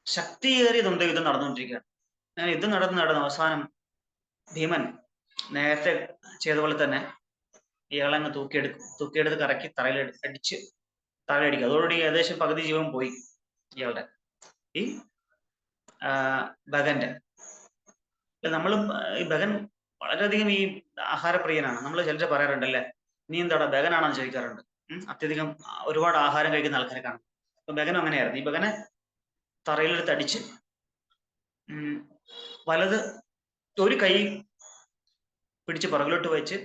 ശക്തിയേറിയതുണ്ട് യുദ്ധം നടന്നുകൊണ്ടിരിക്കുകയാണ്. അങ്ങനെ യുദ്ധം നടന്ന് അവസാനം ഭീമൻ നേരത്തെ ചെയ്ത പോലെ തന്നെ ഇയാളങ്ങ് തൂക്കിയെടുത്ത് കറക്കി തറയിലടിക്കുക. അതോടുകൂടി ഏകദേശം പകുതി ജീവൻ പോയി ഇയാളുടെ, ഈ ഭഗന്റെ. നമ്മളും ഈ ഭഗൻ വളരെയധികം ഈ ആഹാരപ്രിയനാണ്. നമ്മൾ ചിലർ പറയാറുണ്ടല്ലേ, നീ എന്താടാ ഭഗനാണെന്ന് ചോദിക്കാറുണ്ട്. അത്യധികം ഒരുപാട് ആഹാരം കഴിക്കുന്ന ആൾക്കാരെ കാണും. അപ്പൊ ഭഗനും അങ്ങനെയായിരുന്നു. ഈ ഭഗനെ തറയിലെടുത്ത് അടിച്ച് വലത് ഒരു കൈ പിടിച്ച് പുറകിലോട്ട് വെച്ച്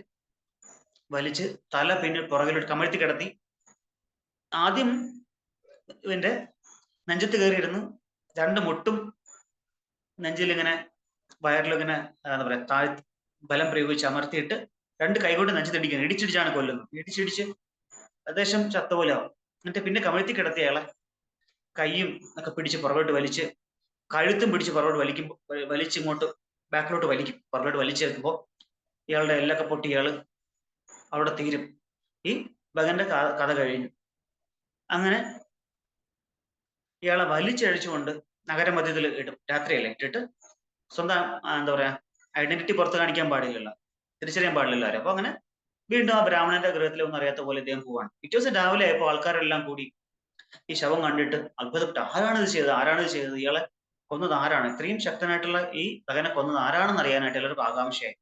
വലിച്ച് തല പിന്നെ പുറകിലോട്ട് കമഴ്ത്തി കിടത്തി ആദ്യം ഇവന്റെ നെഞ്ചത്ത് കയറിയിരുന്നു. 2 മുട്ടും നെഞ്ചിലിങ്ങനെ വയറിലിങ്ങനെ എന്താ പറയാ താഴ് ബലം പ്രയോഗിച്ച് അമർത്തിയിട്ട് 2 കൈകൊണ്ട് നെഞ്ചത്തിടിക്കുന്നു. ഇടിച്ചിടിച്ചാണ് കൊല്ലുന്നത്. ഇടിച്ചിടിച്ച് ഏകദേശം ചത്ത പോലെ ആവും. എന്നിട്ട് പിന്നെ കമഴ്ത്തി കിടത്തിയ അയാളെ കൈയും ഒക്കെ പിടിച്ച് പുറകോട്ട് വലിച്ച് കഴുത്തും പിടിച്ച് പുറകോട്ട് വലിച്ചിങ്ങോട്ട് ബാക്കിലോട്ട് വലിക്കും. പുറകോട്ട് വലിച്ചെടുക്കുമ്പോൾ ഇയാളുടെ എല്ലൊക്കെ പൊട്ടി ഇയാള് അവിടെ തീരും. ഈ ഭഗന്റെ കഥ കഴിഞ്ഞു. അങ്ങനെ ഇയാളെ വലിച്ചഴിച്ചുകൊണ്ട് നഗരമധ്യത്തിൽ ഇടും. രാത്രിയല്ലേ, ഇട്ടിട്ട് സ്വന്തം എന്താ പറയാ ഐഡന്റിറ്റി പുറത്ത് കാണിക്കാൻ പാടില്ലല്ലോ, തിരിച്ചറിയാൻ പാടില്ലല്ലോ ആരും. അപ്പൊ അങ്ങനെ വീണ്ടും ആ ബ്രാഹ്മണന്റെ ഗൃഹത്തിൽ ഒന്നും അറിയാത്ത പോലെ ഇദ്ദേഹം പോവാണ്. പിറ്റേ ദിവസം രാവിലെ ആയപ്പോൾ ആൾക്കാരെല്ലാം കൂടി ഈ ശവം കണ്ടിട്ട് അത്ഭുതപ്പെട്ടു. ആരാണിത് ചെയ്തത്, ആരാണിത് ചെയ്തത്, ഇയാളെ കൊന്നത് ആരാണ്, ഇത്രയും ശക്തനായിട്ടുള്ള ഈ മകനെ കൊന്നത് ആരാണെന്ന് അറിയാനായിട്ട് എല്ലാവർക്കും ആകാംക്ഷയായി.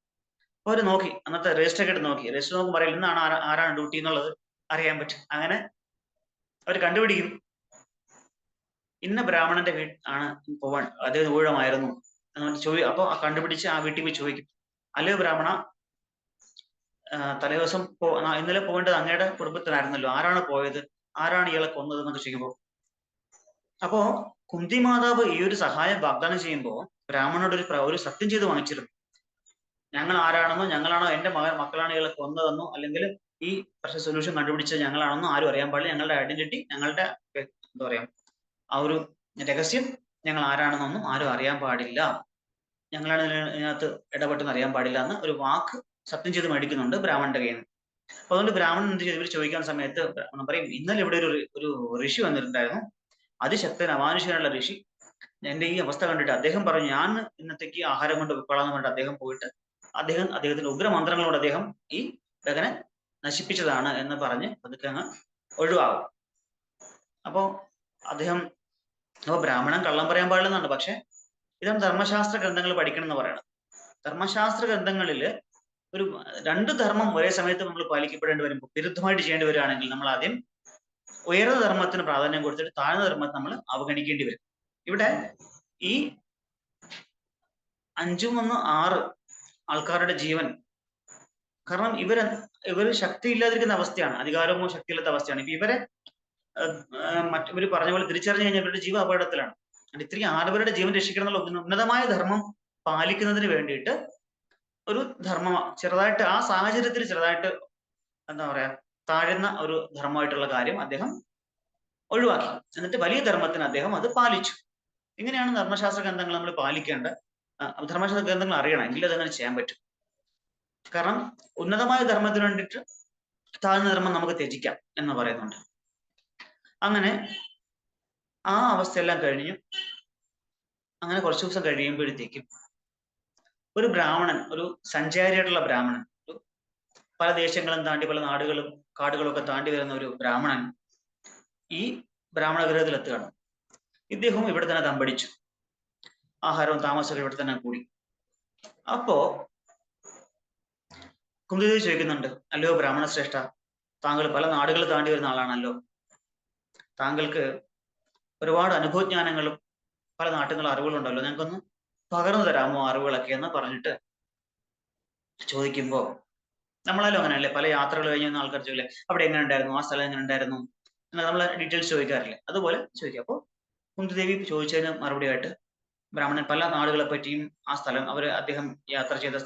അപ്പൊ അവര് നോക്കി, അന്നത്തെ രജിസ്റ്റർ ഒക്കെ എടുത്ത് നോക്കി. രജിസ്റ്റർ നോക്കുമ്പോൾ പറയില്ല ഇന്നാണ് ആരാണ് ഡ്യൂട്ടി എന്നുള്ളത് അറിയാൻ പറ്റും. അങ്ങനെ അവർ കണ്ടുപിടിക്കും, ഇന്ന ബ്രാഹ്മണന്റെ ആണ് പോവാൻ, അദ്ദേഹം ഊഴമായിരുന്നു എന്ന് അപ്പൊ കണ്ടുപിടിച്ച് ആ വീട്ടിൽ പോയി ചോദിക്കും, അല്ലയോ ബ്രാഹ്മണ, തലേദിവസം ഇന്നലെ പോകേണ്ടത് അങ്ങയുടെ കുടുംബത്തിനായിരുന്നല്ലോ, ആരാണ് പോയത്, ആരാണ് ഇയാളെ കൊന്നത് എന്നൊക്കെ ചെയ്യുമ്പോൾ, അപ്പോ കുന്തി മാതാവ് ഈ ഒരു സഹായം വാഗ്ദാനം ചെയ്യുമ്പോൾ ബ്രാഹ്മണനോട് ഒരു സത്യം ചെയ്ത് വാങ്ങിച്ചിരുന്നു. ഞങ്ങൾ ആരാണെന്നോ, ഞങ്ങളാണോ എന്റെ മക്കളാണ് ഇയാളെ കൊന്നതെന്നോ, അല്ലെങ്കിൽ ഈ പ്രശ്ന സൊല്യൂഷൻ കണ്ടുപിടിച്ചത് ഞങ്ങളാണെന്നോ ആരും അറിയാൻ പാടില്ല. ഞങ്ങളുടെ ഐഡന്റിറ്റി, ഞങ്ങളുടെ എന്താ പറയാ ആ ഒരു രഹസ്യം, ഞങ്ങൾ ആരാണെന്നൊന്നും ആരും അറിയാൻ പാടില്ല, ഞങ്ങളാണ് ഇതിനകത്ത് ഇടപെട്ടെന്ന് അറിയാൻ പാടില്ല എന്ന് ഒരു വാക്ക് സത്യം ചെയ്ത് മേടിക്കുന്നുണ്ട് ബ്രാഹ്മണന്റെ കയ്യിൽ നിന്ന്. അപ്പൊ അതുകൊണ്ട് ബ്രാഹ്മണൻ എന്ത് ചെയ്തു, ഇവർ ചോദിക്കുന്ന സമയത്ത് ബ്രാഹ്മണൻ പറയും, ഇന്നലെ ഇവിടെ ഒരു ഋഷി വന്നിട്ടുണ്ടായിരുന്നു, അതിശക്തൻ അമാനുഷികനുള്ള ഋഷി. എന്റെ ഈ അവസ്ഥ കണ്ടിട്ട് അദ്ദേഹം പറഞ്ഞു, ഞാൻ ഇന്നത്തേക്ക് ആഹാരം കൊണ്ട് ഉൾക്കൊള്ളാന്ന് പറഞ്ഞിട്ട് അദ്ദേഹം പോയിട്ട് അദ്ദേഹത്തിന്റെ ഉഗ്രമന്ത്രങ്ങളോട് അദ്ദേഹം ഈ ഗഗനെ നശിപ്പിച്ചതാണ് എന്ന് പറഞ്ഞ് അതൊക്കെ അങ്ങ് ഒഴിവാകും. അപ്പോ ബ്രാഹ്മണൻ കള്ളം പറയാൻ പാടില്ലെന്നുണ്ട്. പക്ഷെ ഇതാണ് ധർമ്മശാസ്ത്ര ഗ്രന്ഥങ്ങൾ പഠിക്കണം എന്ന് പറയുന്നത്. ധർമ്മശാസ്ത്ര ഗ്രന്ഥങ്ങളിൽ ഒരു രണ്ട് ധർമ്മം ഒരേ സമയത്ത് നമ്മൾ പാലിക്കപ്പെടേണ്ടി വരുമ്പോൾ, വിരുദ്ധമായിട്ട് ചെയ്യേണ്ടി വരികയാണെങ്കിൽ നമ്മൾ ആദ്യം ഉയർന്ന ധർമ്മത്തിന് പ്രാധാന്യം കൊടുത്തിട്ട് താഴ്ന്ന ധർമ്മത്തെ നമ്മൾ അവഗണിക്കേണ്ടി വരും. ഇവിടെ ഈ 5-1-6 ആൾക്കാരുടെ ജീവൻ, കാരണം ഇവര് ശക്തിയില്ലാതിരിക്കുന്ന അവസ്ഥയാണ്, അധികാരമോ ശക്തിയില്ലാത്ത അവസ്ഥയാണ്. ഇപ്പൊ ഇവരെ മറ്റവര് പറഞ്ഞ പോലെ തിരിച്ചറിഞ്ഞു കഴിഞ്ഞാൽ ഇവരുടെ ജീവ അപകടത്തിലാണ്. ഇത്രയും 6 പേരുടെ ജീവൻ രക്ഷിക്കണം എന്നുള്ള ഉന്നതമായ ധർമ്മം പാലിക്കുന്നതിന് വേണ്ടിയിട്ട് ഒരു ധർമ്മം ചെറുതായിട്ട് ആ സാഹചര്യത്തിൽ ചെറുതായിട്ട് എന്താ പറയാ താഴ്ന്ന ഒരു ധർമ്മമായിട്ടുള്ള കാര്യം അദ്ദേഹം ഒഴിവാക്കി. എന്നിട്ട് വലിയ ധർമ്മത്തിന് അദ്ദേഹം അത് പാലിച്ചു. ഇങ്ങനെയാണ് ധർമ്മശാസ്ത്ര ഗ്രന്ഥങ്ങൾ നമ്മൾ പാലിക്കേണ്ട. ധർമ്മശാസ്ത്ര ഗ്രന്ഥങ്ങൾ അറിയണം, എങ്കിലും അതങ്ങനെ ചെയ്യാൻ പറ്റും. കാരണം ഉന്നതമായ ധർമ്മത്തിന് വേണ്ടിയിട്ട് താഴ്ന്ന ധർമ്മം നമുക്ക് ത്യജിക്കാം എന്ന് പറയുന്നുണ്ട്. അങ്ങനെ ആ അവസ്ഥയെല്ലാം കഴിഞ്ഞു. അങ്ങനെ കുറച്ചു ദിവസം കഴിയുമ്പോഴത്തേക്കും ഒരു ബ്രാഹ്മണൻ, ഒരു സഞ്ചാരിയായിട്ടുള്ള ബ്രാഹ്മണൻ, പല ദേശങ്ങളും താണ്ടി പല നാടുകളും കാടുകളും ഒക്കെ താണ്ടി വരുന്ന ഒരു ബ്രാഹ്മണൻ ഈ ബ്രാഹ്മണ ഗൃഹത്തിൽ എത്തുകയാണ്. ഇദ്ദേഹവും ഇവിടെ തന്നെ തമ്പടിച്ചു, ആഹാരവും താമസവും ഇവിടെ തന്നെ കൂടി. അപ്പോ കുന്തിദേവി ചോദിക്കുന്നുണ്ട്, അല്ലയോ ബ്രാഹ്മണ ശ്രേഷ്ഠ, താങ്കൾ പല നാടുകൾ താണ്ടി വരുന്ന ആളാണല്ലോ, താങ്കൾക്ക് ഒരുപാട് അനുഭവജ്ഞാനങ്ങളും പല നാട്ടുകളും അറിവുകളുണ്ടല്ലോ, ഞങ്ങൾക്കൊന്ന് പകർന്നു തരാമോ അറിവുകളൊക്കെ എന്ന് പറഞ്ഞിട്ട് ചോദിക്കുമ്പോൾ, നമ്മളാലും അങ്ങനെയല്ലേ, പല യാത്രകൾ കഴിഞ്ഞ ആൾക്കാർ ചോദിക്കില്ലേ, അവിടെ എങ്ങനെ ഉണ്ടായിരുന്നു, ആ സ്ഥലം എങ്ങനെ ഉണ്ടായിരുന്നു എന്ന് നമ്മൾ ഡീറ്റെയിൽസ് ചോദിക്കാറില്ലേ, അതുപോലെ ചോദിക്കുക. അപ്പോൾ കുന്തിദേവി ചോദിച്ചതിന് മറുപടി ആയിട്ട് ബ്രാഹ്മണൻ പല നാടുകളെ പറ്റിയും ആ സ്ഥലം അദ്ദേഹം യാത്ര ചെയ്ത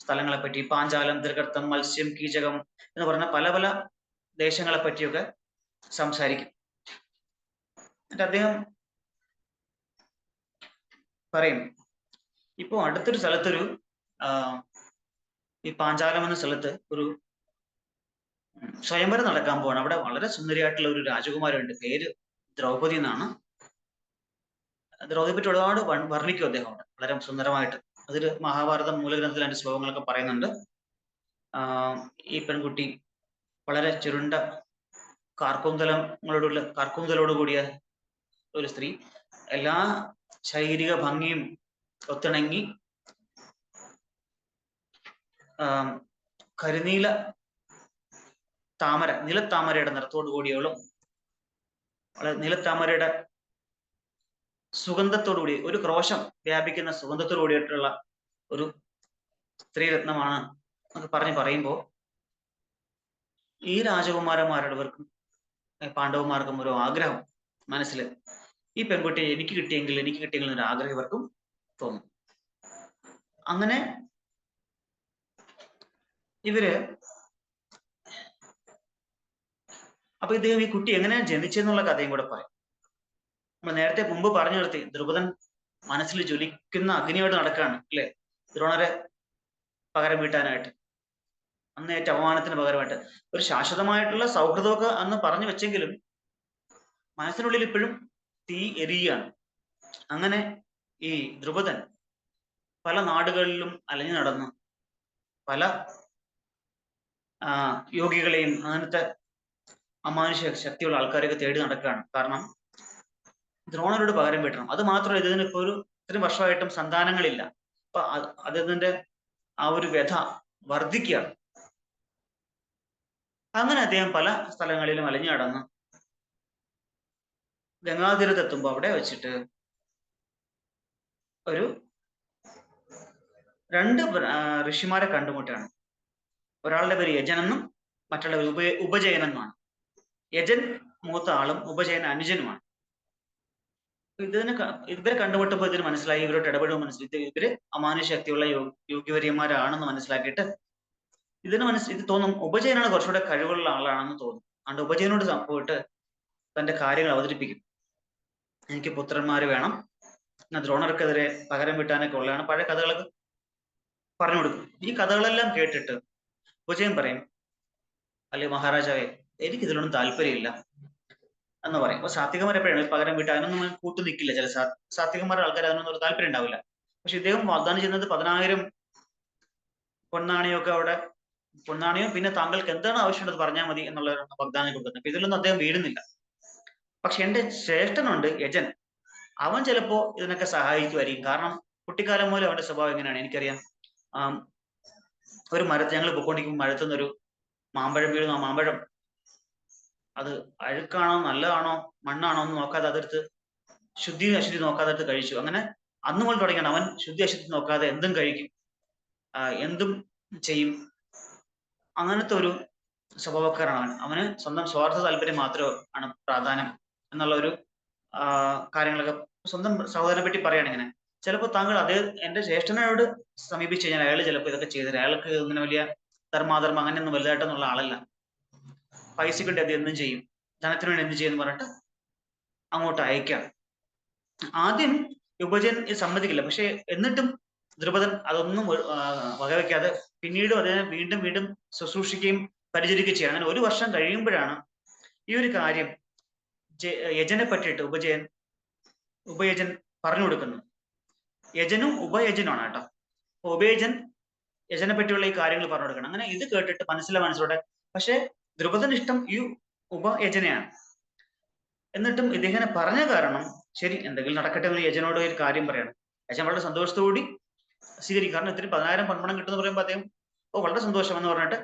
സ്ഥലങ്ങളെ പറ്റി, പാഞ്ചാലം, ദീർഘർത്ഥം, മത്സ്യം, കീചകം എന്ന് പറഞ്ഞ പല പല ദേശങ്ങളെ പറ്റിയൊക്കെ സംസാരിക്കും. എന്നിട്ട് അദ്ദേഹം പറയും, ഇപ്പോ അടുത്തൊരു സ്ഥലത്തൊരു ഈ പാഞ്ചാലം എന്ന സ്ഥലത്ത് ഒരു സ്വയംവരം നടക്കാൻ പോവാണ്. അവിടെ വളരെ സുന്ദരിയായിട്ടുള്ള ഒരു രാജകുമാരിയുണ്ട്, പേര് ദ്രൗപദി എന്നാണ്. ദ്രൗപദിയെ പറ്റി ഒരുപാട് വർണ്ണിക്കും അദ്ദേഹം അവിടെ വളരെ സുന്ദരമായിട്ട്. അതിൽ മഹാഭാരതം മൂലഗ്രന്ഥത്തിൽ അതിന്റെ ശ്ലോകങ്ങളൊക്കെ പറയുന്നുണ്ട്. ഈ പെൺകുട്ടി വളരെ ചുരുണ്ട കാർക്കൂന്തലോട് കൂടിയ ഒരു സ്ത്രീ, എല്ലാ ശാരീരിക ഭംഗിയും ഒത്തിണങ്ങി കരിനീല നിലത്താമരയുടെ നിറത്തോടു കൂടിയവളും നിലത്താമരയുടെ സുഗന്ധത്തോടു കൂടി, ഒരു ക്രോശം വ്യാപിക്കുന്ന സുഗന്ധത്തോടു കൂടിയിട്ടുള്ള ഒരു സ്ത്രീരത്നമാണ് എന്നൊക്കെ പറയുമ്പോൾ ഈ രാജകുമാരന്മാരുടെവർക്കും പാണ്ഡവന്മാർക്കും ഒരു ആഗ്രഹം മനസ്സിൽ, ഈ പെൺകുട്ടിയെ എനിക്ക് കിട്ടിയെങ്കിൽ എന്നൊരു ആഗ്രഹം ഇവർക്കും തോന്നും. അങ്ങനെ ഇവര് അപ്പൊ ഇദ്ദേഹം ഈ കുട്ടി എങ്ങനെയാണ് ജനിച്ചെന്നുള്ള കഥയും കൂടെ പറയും. നമ്മൾ നേരത്തെ മുമ്പ് പറഞ്ഞു നിർത്തി, ദ്രുപദൻ മനസ്സിൽ ജ്വലിക്കുന്ന അഗ്നിയോട് നടക്കുകയാണ് അല്ലെ, ദ്രോണരെ പകരം വീട്ടാനായിട്ട്. അന്നേറ്റ അപമാനത്തിന് പകരമായിട്ട് ഒരു ശാശ്വതമായിട്ടുള്ള സൗഹൃദമൊക്കെ അന്ന് പറഞ്ഞു വെച്ചെങ്കിലും മനസ്സിനുള്ളിൽ ഇപ്പോഴും തീ എരിയുകയാണ്. അങ്ങനെ ഈ ദ്രുപദൻ പല നാടുകളിലും അലഞ്ഞു നടന്ന് പല യോഗികളെയും അങ്ങനത്തെ അമാനുഷ്യ ശക്തിയുള്ള ആൾക്കാരെയൊക്കെ തേടി നടക്കുകയാണ്. കാരണം ദ്രോണരോട് പകരം വീട്ടണം. അത് മാത്രമല്ല, ഇതിന് ഇപ്പൊ ഇത്രയും വർഷമായിട്ടും സന്താനങ്ങളില്ല. അപ്പൊ അതിന്റെ ആ ഒരു വ്യഥ വർദ്ധിക്കുകയാണ്. അങ്ങനെ അദ്ദേഹം പല സ്ഥലങ്ങളിലും അലഞ്ഞു നടന്ന് ഗംഗാതീരത്തെത്തുമ്പോ അവിടെ വെച്ചിട്ട് ഒരു രണ്ട് ഋഷിമാരെ കണ്ടുമുട്ടാണ്. ഒരാളുടെ പേര് യജൻ എന്നും മറ്റുള്ള ഉപജയൻ എന്നുമാണ്. യജൻ മൂത്ത ആളും ഉപജയൻ അനുജനുമാണ്. ഇവരെ കണ്ടുമുട്ടുമ്പോൾ ഇതിന് മനസ്സിലായി, ഇവരോട് ഇടപെടുമ്പോൾ മനസ്സിലായി ഇവര് അമാനുഷ്യ ശക്തിയുള്ള യോഗ്യവര്യന്മാരാണെന്ന് മനസ്സിലാക്കിയിട്ട് ഇത് തോന്നും ഉപജയനാണ് കുറച്ചുകൂടെ കഴിവുള്ള ആളാണെന്ന് തോന്നും. അതുകൊണ്ട് ഉപജയനോട് പോയിട്ട് തന്റെ കാര്യങ്ങൾ അവതരിപ്പിക്കും. എനിക്ക് പുത്രന്മാര് വേണം, എന്നാൽ ദ്രോണർക്കെതിരെ പകരം വീട്ടാനൊക്കെ ഉള്ളതാണ്. പഴയ കഥകളൊക്കെ പറഞ്ഞു കൊടുക്കും. ഈ കഥകളെല്ലാം കേട്ടിട്ട് ഉപജയൻ പറയും, അല്ലെ മഹാരാജാവേ, എനിക്ക് ഇതിലൊന്നും താല്പര്യമില്ല എന്ന് പറയും. അപ്പൊ സാത്വികന്മാർ എപ്പോഴാണ് പകരം വീട്ട് അതിനൊന്നും കൂട്ടു നിൽക്കില്ല. ചില സാത്വികന്മാരുടെ ആൾക്കാർ അതിനൊന്നും ഒരു താല്പര്യം ഉണ്ടാവില്ല. പക്ഷെ ഇദ്ദേഹം വാഗ്ദാനം ചെയ്യുന്നത് 10,000 പൊന്നാണിയൊക്കെ അവിടെ പൊന്നാണിയോ, പിന്നെ താങ്കൾക്ക് എന്താണ് ആവശ്യമുള്ളത് പറഞ്ഞാൽ മതി എന്നുള്ള വാഗ്ദാനം കൊടുക്കുന്നത്. അപ്പൊ ഇതിലൊന്നും അദ്ദേഹം വീഴുന്നില്ല. പക്ഷെ എന്റെ ശ്രേഷ്ഠനുണ്ട് യജൻ, അവൻ ചിലപ്പോ ഇതിനൊക്കെ സഹായിക്കുമായിരിക്കും. കാരണം കുട്ടിക്കാലം മൂലം അവന്റെ സ്വഭാവം എങ്ങനെയാണ് എനിക്കറിയാം. ഒരു മരത്ത് ഞങ്ങൾ പൊക്കോണ്ടിരിക്കുമ്പോൾ മരത്തുനിന്നൊരു മാമ്പഴം വീഴുന്നു. ആ മാമ്പഴം അത് അഴുക്കാണോ നല്ലതാണോ മണ്ണാണോ എന്ന് നോക്കാതെ അതെടുത്ത് ശുദ്ധി അശുദ്ധി നോക്കാതെ എടുത്ത് കഴിച്ചു. അങ്ങനെ അന്ന് മുതൽ തുടങ്ങിയാണ് അവൻ ശുദ്ധി അശുദ്ധി നോക്കാതെ എന്തും കഴിക്കും, എന്തും ചെയ്യും. അങ്ങനത്തെ ഒരു സ്വഭാവക്കാരാണ് അവന് സ്വന്തം സ്വാർത്ഥ താല്പര്യം മാത്രമേ ആണ് പ്രാധാന്യം എന്നുള്ള ഒരു കാര്യങ്ങളൊക്കെ സ്വന്തം സഹോദരനെ പറ്റി പറയാണ്. ഇങ്ങനെ ചിലപ്പോൾ താങ്കൾ അതേ എന്റെ ജ്യേഷ്ഠനോട് സമീപിച്ചു കഴിഞ്ഞാൽ അയാൾ ചിലപ്പോൾ ഇതൊക്കെ ചെയ്തത്, അയാൾക്ക് ഇങ്ങനെ വലിയ ധർമാധർമ്മം അങ്ങനെയൊന്നും വലുതായിട്ടൊന്നുള്ള ആളല്ല, പൈസക്ക് വേണ്ടി അത് എന്തും ചെയ്യും, ധനത്തിന് വേണ്ടി എന്ത് ചെയ്യുമെന്ന് പറഞ്ഞിട്ട് അങ്ങോട്ട് അയക്കാം. ആദ്യം ഉപജൻ സമ്മതിക്കില്ല. പക്ഷെ എന്നിട്ടും ദ്രുപദൻ അതൊന്നും വകവെക്കാതെ പിന്നീടും അതിനെ വീണ്ടും വീണ്ടും ശുശ്രൂഷിക്കുകയും പരിചരിക്കുകയും ചെയ്യും. അങ്ങനെ 1 വർഷം കഴിയുമ്പോഴാണ് ഈ ഒരു കാര്യം യജനെ പറ്റിയിട്ട് ഉപയജൻ പറഞ്ഞു കൊടുക്കുന്നത്. യജനും ഉപയജനുമാണ് കേട്ടോ. ഉപയജൻ യജനെ പറ്റിയുള്ള ഈ കാര്യങ്ങൾ പറഞ്ഞു കൊടുക്കണം. അങ്ങനെ ഇത് കേട്ടിട്ട് മനസ്സിലോടെ പക്ഷെ ദ്രുപദന് ഇഷ്ടം ഈ ഉപയജനെയാണ്. എന്നിട്ടും ഇദ്ദേഹം പറഞ്ഞ കാരണം ശരി എന്തെങ്കിലും നടക്കട്ടെ എന്ന് യജനോട് ഒരു കാര്യം പറയണം. യജൻ വളരെ സന്തോഷത്തോടുകൂടി സ്വീകരിക്കും. കാരണം ഇത്തിരി 10,000 പൊന്മണം കിട്ടുമെന്ന് പറയുമ്പോൾ അദ്ദേഹം വളരെ സന്തോഷം എന്ന് പറഞ്ഞിട്ട്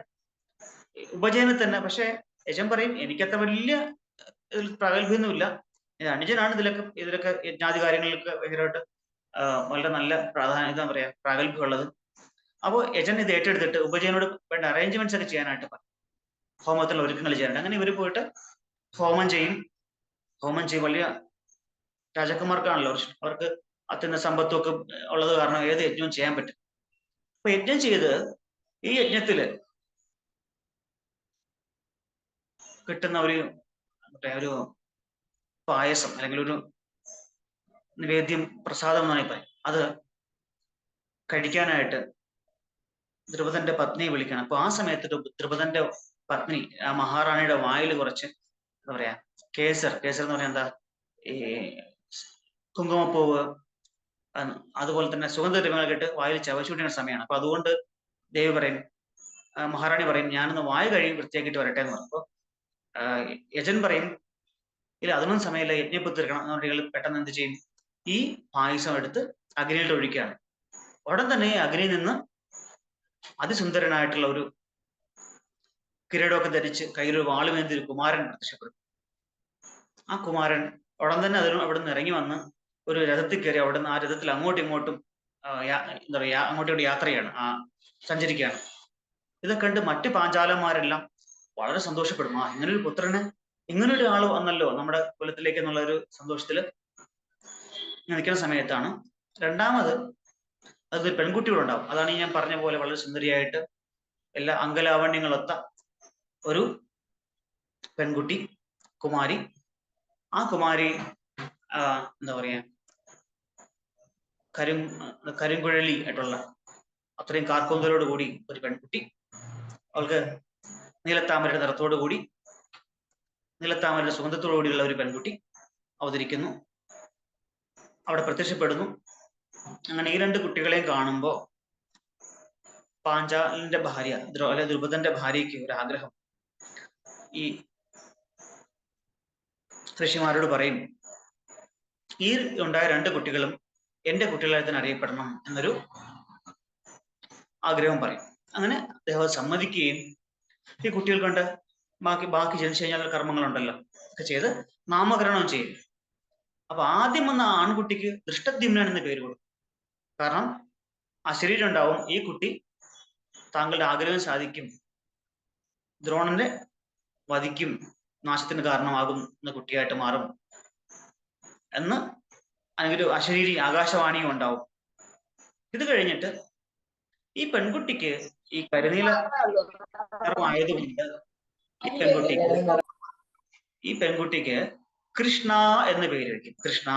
ഉപജയനെ തന്നെ. പക്ഷെ യജൻ പറയും എനിക്കത്ര വലിയ പ്രാഗൽഭ്യമൊന്നുമില്ല, അനുജനാണ് ഇതിലൊക്കെ യജ്ഞാതി കാര്യങ്ങൾക്ക് ഭയങ്കരമായിട്ട് വളരെ നല്ല പ്രാധാന്യം എന്താ പറയാ പ്രാഗൽഭ്യമുള്ളത്. അപ്പോൾ യജൻ ഇത് ഏറ്റെടുത്തിട്ട് ഉപജയനോട് വേണ്ട അറേഞ്ച്മെന്റ്സ് ഒക്കെ ചെയ്യാനായിട്ട് പറയും, ഹോമത്തിലുള്ള ഒരുക്കങ്ങൾ ചെയ്യാനായിട്ട്. അങ്ങനെ ഇവർ പോയിട്ട് ഹോമം ചെയ്യും. വലിയ രാജാക്കന്മാർക്കാണല്ലോ അവർക്ക് അത്യന്ത സമ്പത്തും ഒക്കെ ഉള്ളത് കാരണം ഏത് യജ്ഞവും ചെയ്യാൻ പറ്റും. അപ്പൊ യജ്ഞം ചെയ്ത് ഈ യജ്ഞത്തില് കിട്ടുന്ന ഒരു പായസം അല്ലെങ്കിൽ ഒരു നിവേദ്യം പ്രസാദം എന്നാണ് പറയും, അത് കഴിക്കാനായിട്ട് ദ്രുപദന്റെ പത്നിയെ വിളിക്കണം. അപ്പൊ ആ സമയത്ത് ദ്രുപദന്റെ പത്നി ആ മഹാറാണിയുടെ വായിൽ കുറച്ച് എന്താ പറയാ കേസർ എന്ന് പറയാ എന്താ ഈ കുങ്കുമപ്പൂവ് അതുപോലെ തന്നെ സുഗന്ധദ്രവ്യങ്ങളൊക്കെ ഇട്ട് വായിൽ ചവച്ചുകൂട്ടുന്ന സമയമാണ്. അപ്പൊ അതുകൊണ്ട് ദേവി പറയും, മഹാറാണി പറയും ഞാനൊന്ന് വായ കഴുകി വൃത്തിയാക്കിയിട്ട് വരട്ടെ എന്ന് പറഞ്ഞു. അപ്പൊ യജൻ പറയും ഇല്ല അതിനൊന്നും സമയമില്ല, യജ്ഞപ്പത്ത് തീർക്കണം എന്ന് പറഞ്ഞാൽ പെട്ടെന്ന് എന്ത് ചെയ്യും, ഈ പായസം എടുത്ത് അഗ്നിയിലിട്ട് ഒഴിക്കുകയാണ്. ഉടൻ തന്നെ അഗ്നിയിൽ നിന്ന് അതിസുന്ദരനായിട്ടുള്ള ഒരു കിരീടമൊക്കെ ധരിച്ച് കയ്യിലൊരു വാളുമേന്തി ഒരു കുമാരൻ പ്രത്യക്ഷപ്പെടും. ആ കുമാരൻ ഉടൻ തന്നെ അവിടെ നിന്ന് ഇറങ്ങി വന്ന് ഒരു രഥത്തിൽ കയറി അവിടെ നിന്ന് ആ രഥത്തിൽ അങ്ങോട്ടും ഇങ്ങോട്ടും എന്താ പറയാ അങ്ങോട്ടും യാത്രയാണ്, സഞ്ചരിക്കുകയാണ്. ഇതൊക്കെ കണ്ട് മറ്റു പാഞ്ചാലന്മാരെല്ലാം വളരെ സന്തോഷപ്പെടും. ഇങ്ങനൊരു പുത്രന് ഇങ്ങനൊരു ആള് വന്നല്ലോ നമ്മുടെ കുലത്തിലേക്ക് എന്നുള്ള ഒരു സന്തോഷത്തില് നിൽക്കുന്ന സമയത്താണ് രണ്ടാമത് അതൊരു പെൺകുട്ടികളുണ്ടാവും. അതാണ് ഈ ഞാൻ പറഞ്ഞ പോലെ വളരെ സുന്ദരിയായിട്ട് എല്ലാ അംഗലാവണ്യങ്ങളൊത്ത ഒരു പെൺകുട്ടി കുമാരി. ആ കുമാരി എന്താ പറയാ കരിങ്കുഴലി ആയിട്ടുള്ള അത്രയും കാർക്കൂന്തലോട് കൂടി ഒരു പെൺകുട്ടി. അവൾക്ക് നീലത്താമരയുടെ നിറത്തോടു കൂടി, നീലത്താമരയുടെ സുഗന്ധത്തോടു കൂടിയുള്ള ഒരു പെൺകുട്ടി അവതരിക്കുന്നു, അവിടെ പ്രത്യക്ഷപ്പെടുന്നു. അങ്ങനെ ഈ രണ്ട് കുട്ടികളെയും കാണുമ്പോൾ പാഞ്ചാലിന്റെ ഭാര്യ അല്ലെ ദ്രുപദന്റെ ഭാര്യയ്ക്ക് ഒരു ആഗ്രഹം. ഈ ഋഷിമാരോട് പറയും, ഈ ഉണ്ടായ രണ്ട് കുട്ടികളും എന്റെ കുട്ടികളായി തന്നെ അറിയപ്പെടണം എന്നൊരു ആഗ്രഹം പറയും. അങ്ങനെ അദ്ദേഹം സമ്മതിക്കുകയും ഈ കുട്ടികൾ കൊണ്ട് ബാക്കി ജനിച്ചു കഴിഞ്ഞാൽ കർമ്മങ്ങളുണ്ടല്ലോ ഒക്കെ ചെയ്ത് നാമകരണം ചെയ്യും. അപ്പൊ ആദ്യം വന്ന ആൺകുട്ടിക്ക് ദൃഷ്ടദ്യുമ്നൻ എന്ന് പേര് കൊടുക്കും. കാരണം അശരീരം ഉണ്ടാവും, ഈ കുട്ടി താങ്കളുടെ ആഗ്രഹം സാധിക്കും, ദ്രോണന്റെ വധിക്കും, നാശത്തിന് കാരണമാകും എന്ന കുട്ടിയായിട്ട് മാറും എന്ന് അല്ലെങ്കിൽ അശരീരി ആകാശവാണിയും ഉണ്ടാവും. ഇത് കഴിഞ്ഞിട്ട് ഈ പെൺകുട്ടിക്ക് ഈ കരിനീല നിറമായതുകൊണ്ട് ഈ പെൺകുട്ടിക്ക് കൃഷ്ണ എന്ന് പേര് വയ്ക്കും. കൃഷ്ണ.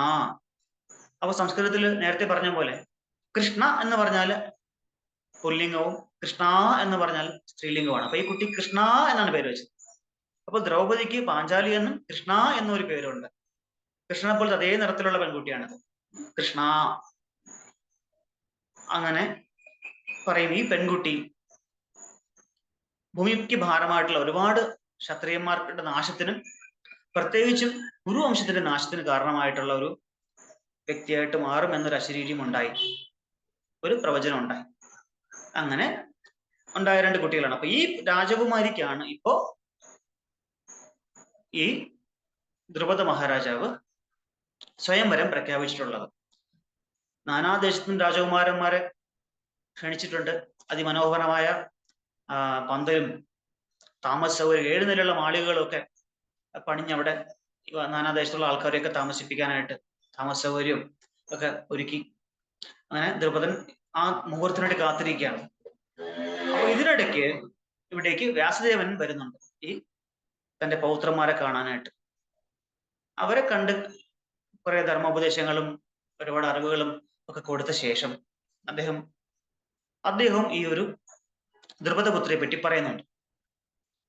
അപ്പൊ സംസ്കൃതത്തിൽ നേരത്തെ പറഞ്ഞ പോലെ കൃഷ്ണ എന്ന് പറഞ്ഞാൽ പുല്ലിംഗവും കൃഷ്ണ എന്ന് പറഞ്ഞാൽ സ്ത്രീലിംഗവുമാണ്. അപ്പൊ ഈ കുട്ടി കൃഷ്ണ എന്നാണ് പേര് വെച്ചത്. അപ്പൊ ദ്രൗപദിക്ക് പാഞ്ചാലി എന്നും കൃഷ്ണ എന്നൊരു പേരുണ്ട്. കൃഷ്ണനെ പോലത്തെ അതേ നിറത്തിലുള്ള പെൺകുട്ടിയാണത്, കൃഷ്ണ. അങ്ങനെ പറയും, ഈ പെൺകുട്ടി ഭൂമിക്ക് ഭാരമായിട്ടുള്ള ഒരുപാട് ക്ഷത്രിയന്മാരുടെ നാശത്തിനും പ്രത്യേകിച്ചും കുരുവംശത്തിന്റെ നാശത്തിന് കാരണമായിട്ടുള്ള ഒരു വ്യക്തിയായിട്ട് മാറും എന്നൊരു അശരീര്യം ഉണ്ടായി, ഒരു പ്രവചനം ഉണ്ടായി. അങ്ങനെ ഉണ്ടായ രണ്ട് കുട്ടികളാണ്. അപ്പൊ ഈ രാജകുമാരിക്കാണ് ഇപ്പോ ഈ ദ്രുപദ മഹാരാജാവ് സ്വയംവരം പ്രഖ്യാപിച്ചിട്ടുള്ളത്. നാനാദേശത്തും രാജകുമാരന്മാരെ ക്ഷണിച്ചിട്ടുണ്ട്. അതിമനോഹരമായ പന്തലും താമസ സൗകര്യം 7 നിലയുള്ള മാളികകളും ഒക്കെ പണിഞ്ഞവിടെ നാനാദേശത്തുള്ള ആൾക്കാരെയൊക്കെ താമസിപ്പിക്കാനായിട്ട് താമസ സൗകര്യവും ഒക്കെ ഒരുക്കി. അങ്ങനെ ദ്രുപദൻ ആ മുഹൂർത്തത്തിനോട് കാത്തിരിക്കുകയാണ്. അപ്പൊ ഇതിനിടയ്ക്ക് ഇവിടേക്ക് വ്യാസദേവൻ വരുന്നുണ്ട് ഈ തന്റെ പൗത്രന്മാരെ കാണാനായിട്ട്. അവരെ കണ്ട് കുറെ ധർമ്മോപദേശങ്ങളും ഒരുപാട് അറിവുകളും ഒക്കെ കൊടുത്ത ശേഷം അദ്ദേഹം ഈ ഒരു ദ്രുപദപുത്രിയെ പറ്റി പറയുന്നുണ്ട്.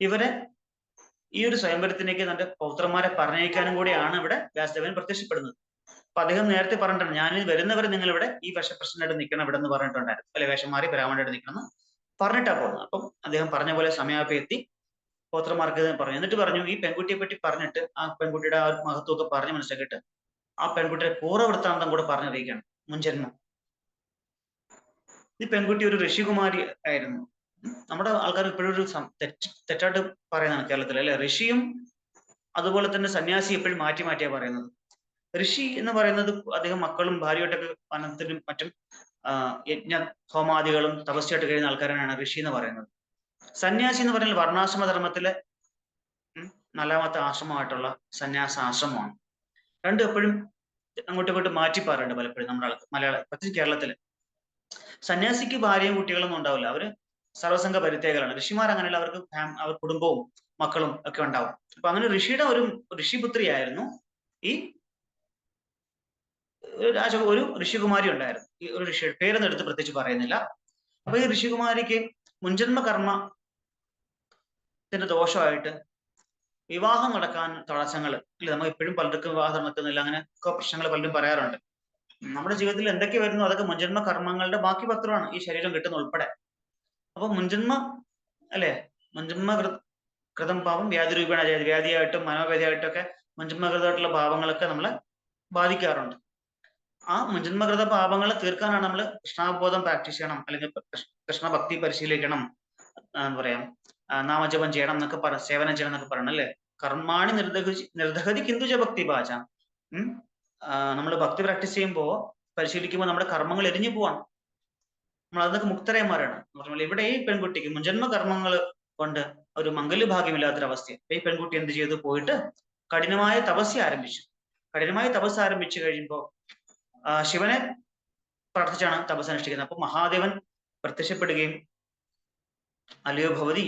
ഇവരെ ഈ ഒരു സ്വയംവരത്തിലേക്ക് തന്റെ പൗത്രന്മാരെ പറഞ്ഞയക്കാനും കൂടിയാണ് ഇവിടെ വ്യാസദേവൻ പ്രത്യക്ഷപ്പെടുന്നത്. അപ്പൊ അദ്ദേഹം നേരത്തെ പറഞ്ഞിട്ടുണ്ട്, ഞാൻ വരുന്നവരെ നിങ്ങൾ ഇവിടെ ഈ വേഷപ്രശ്നമായിട്ട് നിൽക്കണം ഇവിടെ എന്ന് പറഞ്ഞിട്ടുണ്ടായിരുന്നു. അല്ലെ, വേഷം മാറി ബ്രാഹ്മണനായിട്ട് നിൽക്കണം പറഞ്ഞിട്ടാ പോകുന്നത്. അപ്പം അദ്ദേഹം പറഞ്ഞ പോലെ സമയമായപ്പോ എത്തി, പൗത്രന്മാർക്ക് പറഞ്ഞു. എന്നിട്ട് പറഞ്ഞു, ഈ പെൺകുട്ടിയെ പറ്റി പറഞ്ഞിട്ട് ആ പെൺകുട്ടിയുടെ ആ മഹത്വമൊക്കെ പറഞ്ഞ് മനസ്സിലാക്കിയിട്ട് ആ പെൺകുട്ടിയുടെ പൂർവ്വവൃത്താന്തം കൂടെ പറഞ്ഞറിയിക്കുകയാണ്, മുൻജന്മം. ഈ പെൺകുട്ടി ഒരു ഋഷികുമാരി ആയിരുന്നു. നമ്മുടെ ആൾക്കാർ ഇപ്പോഴും ഒരു തെറ്റായിട്ട് പറയുന്നതാണ് കേരളത്തിൽ, അല്ലെ. ഋഷിയും അതുപോലെ തന്നെ സന്യാസി എപ്പോഴും മാറ്റി മാറ്റിയാ പറയുന്നത്. ഋഷി എന്ന് പറയുന്നത് അദ്ദേഹം മക്കളും ഭാര്യയായിട്ടൊക്കെ വനത്തിലും മറ്റും യജ്ഞ ഹോമാദികളും തപസ്യായിട്ട് കഴിയുന്ന ആൾക്കാരാണ് ഋഷി എന്ന് പറയുന്നത്. സന്യാസി എന്ന് പറഞ്ഞാൽ വർണ്ണാശ്രമ ധർമ്മത്തിലെ 4ാമത്തെ ആശ്രമമായിട്ടുള്ള സന്യാസാശ്രമമാണ്. രണ്ടും എപ്പോഴും അങ്ങോട്ടും ഇങ്ങോട്ടും മാറ്റി പറയാറുണ്ട് പലപ്പോഴും നമ്മുടെ പ്രത്യേകിച്ച് കേരളത്തില്. സന്യാസിക്ക് ഭാര്യയും കുട്ടികളൊന്നും ഉണ്ടാവില്ല, അവര് സർവസംഘ പരിത്യാഗികളാണ്. ഋഷിമാർ അങ്ങനെയല്ല, അവർ കുടുംബവും മക്കളും ഒക്കെ ഉണ്ടാവും. അപ്പൊ അങ്ങനെ ഋഷിയുടെ ഒരു ഋഷിപുത്രിയായിരുന്നു ഈ ഒരു ഋഷികുമാരി ഉണ്ടായിരുന്നു. ഈ ഒരു ഋഷിയുടെ പേരൊന്നും എടുത്ത് പ്രത്യേകിച്ച് പറയുന്നില്ല. അപ്പൊ ഈ ഋഷികുമാരിക്ക് മുൻജന്മ കർമ്മത്തിന്റെ ദോഷമായിട്ട് വിവാഹം നടക്കാൻ തടസ്സങ്ങൾ, ഇല്ല, നമുക്ക് ഇപ്പോഴും പലർക്കും വിവാഹം നടക്കുന്നില്ല, അങ്ങനെ ഒക്കെ പ്രശ്നങ്ങൾ പലരും പറയാറുണ്ട്. നമ്മുടെ ജീവിതത്തിൽ എന്തൊക്കെ വരുന്നു അതൊക്കെ മുൻജന്മ കർമ്മങ്ങളുടെ ബാക്കി പത്രമാണ്, ഈ ശരീരം കിട്ടുന്ന ഉൾപ്പെടെ. അപ്പൊ മുൻജന്മ അല്ലെ, മുൻജന്മ കൃതം പാപം വ്യാധിരൂപേണ, വ്യാധിയായിട്ടും മനോവ്യാധിയായിട്ടും ഒക്കെ മുൻജന്മകൃതമായിട്ടുള്ള പാപങ്ങളൊക്കെ നമ്മളെ ബാധിക്കാറുണ്ട്. ആ മുൻജന്മകൃത പാപങ്ങളെ തീർക്കാനാണ് നമ്മൾ കൃഷ്ണാബോധം പ്രാക്ടീസ് ചെയ്യണം, അല്ലെങ്കിൽ കൃഷ്ണഭക്തി പരിശീലിക്കണം, എന്താ പറയാ, നാമജപം ചെയ്യണം എന്നൊക്കെ സേവനം ചെയ്യണം എന്നൊക്കെ പറയണം, അല്ലെ. കർമാണി നിർദഹതി കിന്തുജ ഭക്തി ഭാച. നമ്മൾ ഭക്തി പ്രാക്ടീസ് ചെയ്യുമ്പോൾ പരിശീലിക്കുമ്പോൾ നമ്മുടെ കർമ്മങ്ങൾ എരിഞ്ഞു പോവാണ്, നമ്മൾ അതൊക്കെ മുക്തരന്മാരാണ്. ഇവിടെ ഈ പെൺകുട്ടിക്ക് മുൻജന്മ കർമ്മങ്ങൾ കൊണ്ട് ഒരു മംഗല്യഭാഗ്യമില്ലാത്തൊരവസ്ഥയാണ്. ഈ പെൺകുട്ടി എന്ത് ചെയ്തു, പോയിട്ട് കഠിനമായ തപസ്യ ആരംഭിച്ചു. കഠിനമായ തപസ് ആരംഭിച്ചു കഴിയുമ്പോൾ ശിവനെ പ്രാർത്ഥിച്ചാണ് തപസ് അനുഷ്ഠിക്കുന്നത്. അപ്പൊ മഹാദേവൻ പ്രത്യക്ഷപ്പെടുകയും, അല്ലയോ ഭവതി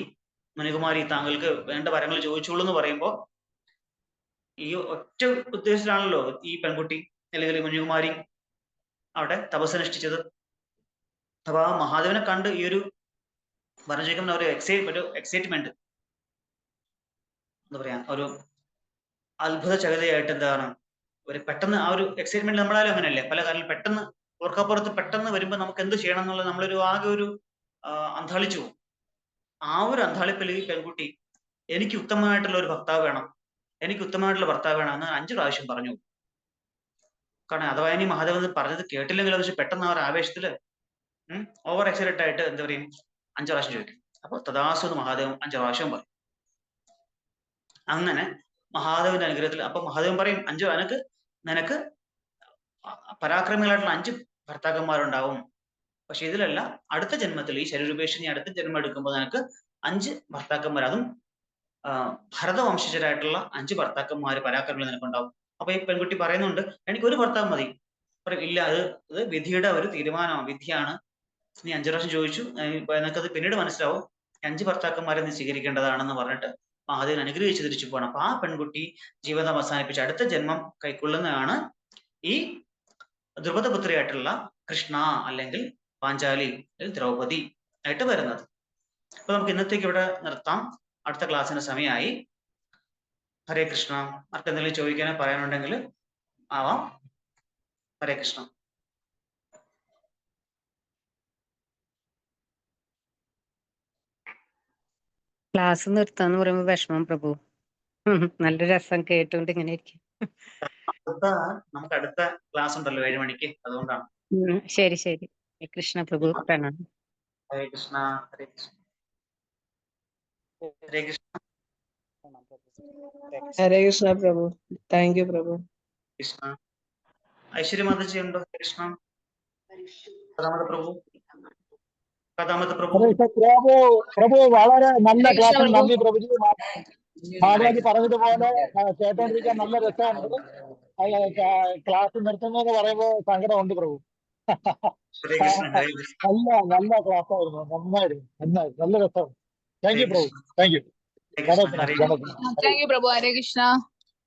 മുനികുമാരി, താങ്കൾക്ക് വേണ്ട വരങ്ങൾ ചോദിച്ചോളൂ എന്ന് പറയുമ്പോൾ ഈ ഒറ്റ ഉദ്ദേശത്തിലാണല്ലോ ഈ പെൺകുട്ടി അല്ലെങ്കിൽ മുനികുമാരി അവിടെ തപസ് അനുഷ്ഠിച്ചത്. അപ്പൊ ആ മഹാദേവനെ കണ്ട് ഈ ഒരു പറഞ്ഞു ചോദിക്കുമ്പോൾ ഒരു എക്സൈറ്റ്മെന്റ്, എന്താ പറയാ, ഒരു അത്ഭുത ചകിതയായിട്ട് എന്താണ് ഒരു പെട്ടെന്ന് ആ ഒരു എക്സൈറ്റ്മെന്റ് നമ്മളാലും അങ്ങനെയല്ലേ, പല കാര്യം പെട്ടെന്ന് ഓർക്കപ്പുറത്ത് പെട്ടെന്ന് വരുമ്പോൾ നമുക്ക് എന്ത് ചെയ്യണം എന്നുള്ളത് നമ്മളൊരു ആകെ ഒരു അന്താളിച്ചു പോകും. ആ ഒരു അന്താളിപ്പിൽ ഈ പെൺകുട്ടി എനിക്ക് ഉത്തമമായിട്ടുള്ള ഒരു ഭർത്താവ് വേണം, എനിക്ക് ഉത്തമമായിട്ടുള്ള ഭർത്താവ് വേണം എന്ന് 5 പ്രാവശ്യം പറഞ്ഞു. കാരണം അഥവാ ഇനി മഹാദേവൻ പറഞ്ഞത് കേട്ടില്ലെങ്കിലോ എന്ന് വെച്ചാൽ പെട്ടെന്ന് ആ ഒരു ആവേശത്തില് ഓവർ എക്സൈറ്റഡ് ആയിട്ട് എന്താ പറയും 5 പ്രാവശ്യം ചോദിക്കും. അപ്പൊ തഥാസ്തു എന്ന് മഹാദേവൻ 5 പ്രാവശ്യം പറയും. അങ്ങനെ മഹാദേവന്റെ അനുഗ്രഹത്തിൽ അപ്പൊ മഹാദേവൻ പറയും നിനക്ക് പരാക്രമികളായിട്ടുള്ള 5 ഭർത്താക്കന്മാരുണ്ടാവും. പക്ഷെ ഇതിലല്ല, അടുത്ത ജന്മത്തിൽ ഈ ശരീരോപേക്ഷ നീ അടുത്ത ജന്മം എടുക്കുമ്പോൾ നിനക്ക് 5 ഭർത്താക്കന്മാർ, അതും ഭരതവംശജരായിട്ടുള്ള 5 ഭർത്താക്കന്മാര് പരാക്രമികൾ നിനക്കുണ്ടാവും. അപ്പൊ ഈ പെൺകുട്ടി പറയുന്നുണ്ട് എനിക്ക് ഒരു ഭർത്താവ് മതി. പറയും ഇല്ല, അത് വിധിയുടെ ഒരു തീരുമാനമാണ്, വിധിയാണ്. നീ 5 പ്രാവശ്യം ചോദിച്ചു, നിനക്കത് പിന്നീട് മനസ്സിലാവും, 5 ഭർത്താക്കന്മാരെ നീ സ്വീകരിക്കേണ്ടതാണെന്ന് പറഞ്ഞിട്ട് മഹാദേവൻ അനുഗ്രഹിച്ച് തിരിച്ചു പോകണം. അപ്പൊ ആ പെൺകുട്ടി ജീവിതം അവസാനിപ്പിച്ച് അടുത്ത ജന്മം കൈക്കൊള്ളുന്നതാണ് ഈ ദ്രുപദപുത്രിയായിട്ടുള്ള കൃഷ്ണ അല്ലെങ്കിൽ പാഞ്ചാലി അല്ലെങ്കിൽ ദ്രൗപദി ആയിട്ട് വരുന്നത്. അപ്പൊ നമുക്ക് ഇന്നത്തേക്ക് ഇവിടെ നിർത്താം. അടുത്ത ക്ലാസ്സിന് സമയമായി. ഹരേ കൃഷ്ണ. ആർക്കെന്തെങ്കിലും ചോദിക്കാനോ പറയാനുണ്ടെങ്കിൽ ആവാം. ഹരേ കൃഷ്ണ. ക്ലാസ് നിർത്താന്ന് പറയുമ്പോ വിഷമം പ്രഭു. നല്ല രസം കേട്ടോണ്ട് ഇങ്ങനെ ഇരിക്കും. നമുക്ക് അടുത്ത ക്ലാസ് ഉണ്ടല്ലോ 7 മണിക്ക്, അതുകൊണ്ടാണ്. ശരി ശരി. കൃഷ്ണ പ്രഭു പ്രണാം. ഹരേ കൃഷ്ണ. ഹരേ കൃഷ്ണ. ഹരേ കൃഷ്ണ. ഹരേ കൃഷ്ണ പ്രഭു. താങ്ക് യു പ്രഭു. കൃഷ്ണ. ഐശ്വര്യ മാതാജി ഉണ്ടോ? കൃഷ്ണ. കഥാമത പ്രഭു. കഥാമത പ്രഭു. പ്രഭു വളരെ നല്ല ക്ലാസ്. നന്ദി പ്രഭുജി. മാതാജി പറഞ്ഞതുപോലെ കേട്ടോണ്ടിരിക്കാൻ നല്ല രസമുണ്ട്. ക്ലാസ് നിർത്തുന്നതെന്ന് പറയുമ്പോൾ സങ്കടമുണ്ട് പ്രഭു. നല്ല ക്ലാസ് ആയിരുന്നു. നന്നായിരുന്നു. നല്ല രസമാണ്. താങ്ക് യു പ്രഭു. Thank you. താങ്ക് യു പ്രഭു. ഹരേ കൃഷ്ണ.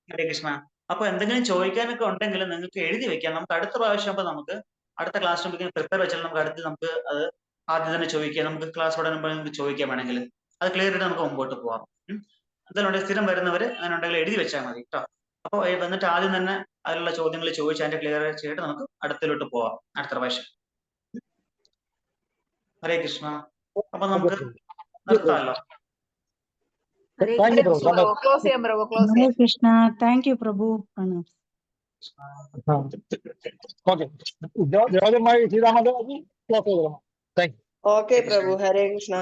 ഹരേ കൃഷ്ണ. അപ്പൊ എന്തെങ്കിലും ചോദിക്കാനൊക്കെ ഉണ്ടെങ്കിൽ നിങ്ങൾക്ക് എഴുതി വെക്കാം. നമുക്ക് അടുത്ത പ്രാവശ്യം അപ്പൊ നമുക്ക് അടുത്ത ക്ലാസ് പ്രിപ്പയർ വെച്ചാൽ നമുക്ക് അത് ആദ്യം തന്നെ ചോദിക്കാം. നമുക്ക് ക്ലാസ് തുടങ്ങുമ്പോൾ നമുക്ക് ചോദിക്കാം വേണമെങ്കിൽ. അത് ക്ലിയർ ആയിട്ട് നമുക്ക് മുമ്പോട്ട് പോവാം. എന്തായാലും സ്ഥിരം വരുന്നവര് അങ്ങനെ ഉണ്ടെങ്കിൽ എഴുതി വെച്ചാൽ മതി കേട്ടോ. അപ്പൊ വന്നിട്ട് ആദ്യം തന്നെ അതിലുള്ള ചോദ്യങ്ങൾ ചോദിച്ച് അതിന്റെ ക്ലിയർ ചെയ്തിട്ട് നമുക്ക് അടുത്തിലോട്ട് പോവാം അടുത്ത പ്രാവശ്യം. ഹരേ കൃഷ്ണ. അപ്പൊ നമുക്ക് നിർത്താമല്ലോ. ക്ലോസ് ചെയ്യാം പ്രഭു. ഹരേ കൃഷ്ണ. താങ്ക് യു പ്രഭു. ഓക്കെ. ജ്യോതിർമായി സീതാമാതാജി ക്ലോസ് ചെയ്തോളാം. Thank you. ഓക്കെ പ്രഭു. ഹരേ കൃഷ്ണ.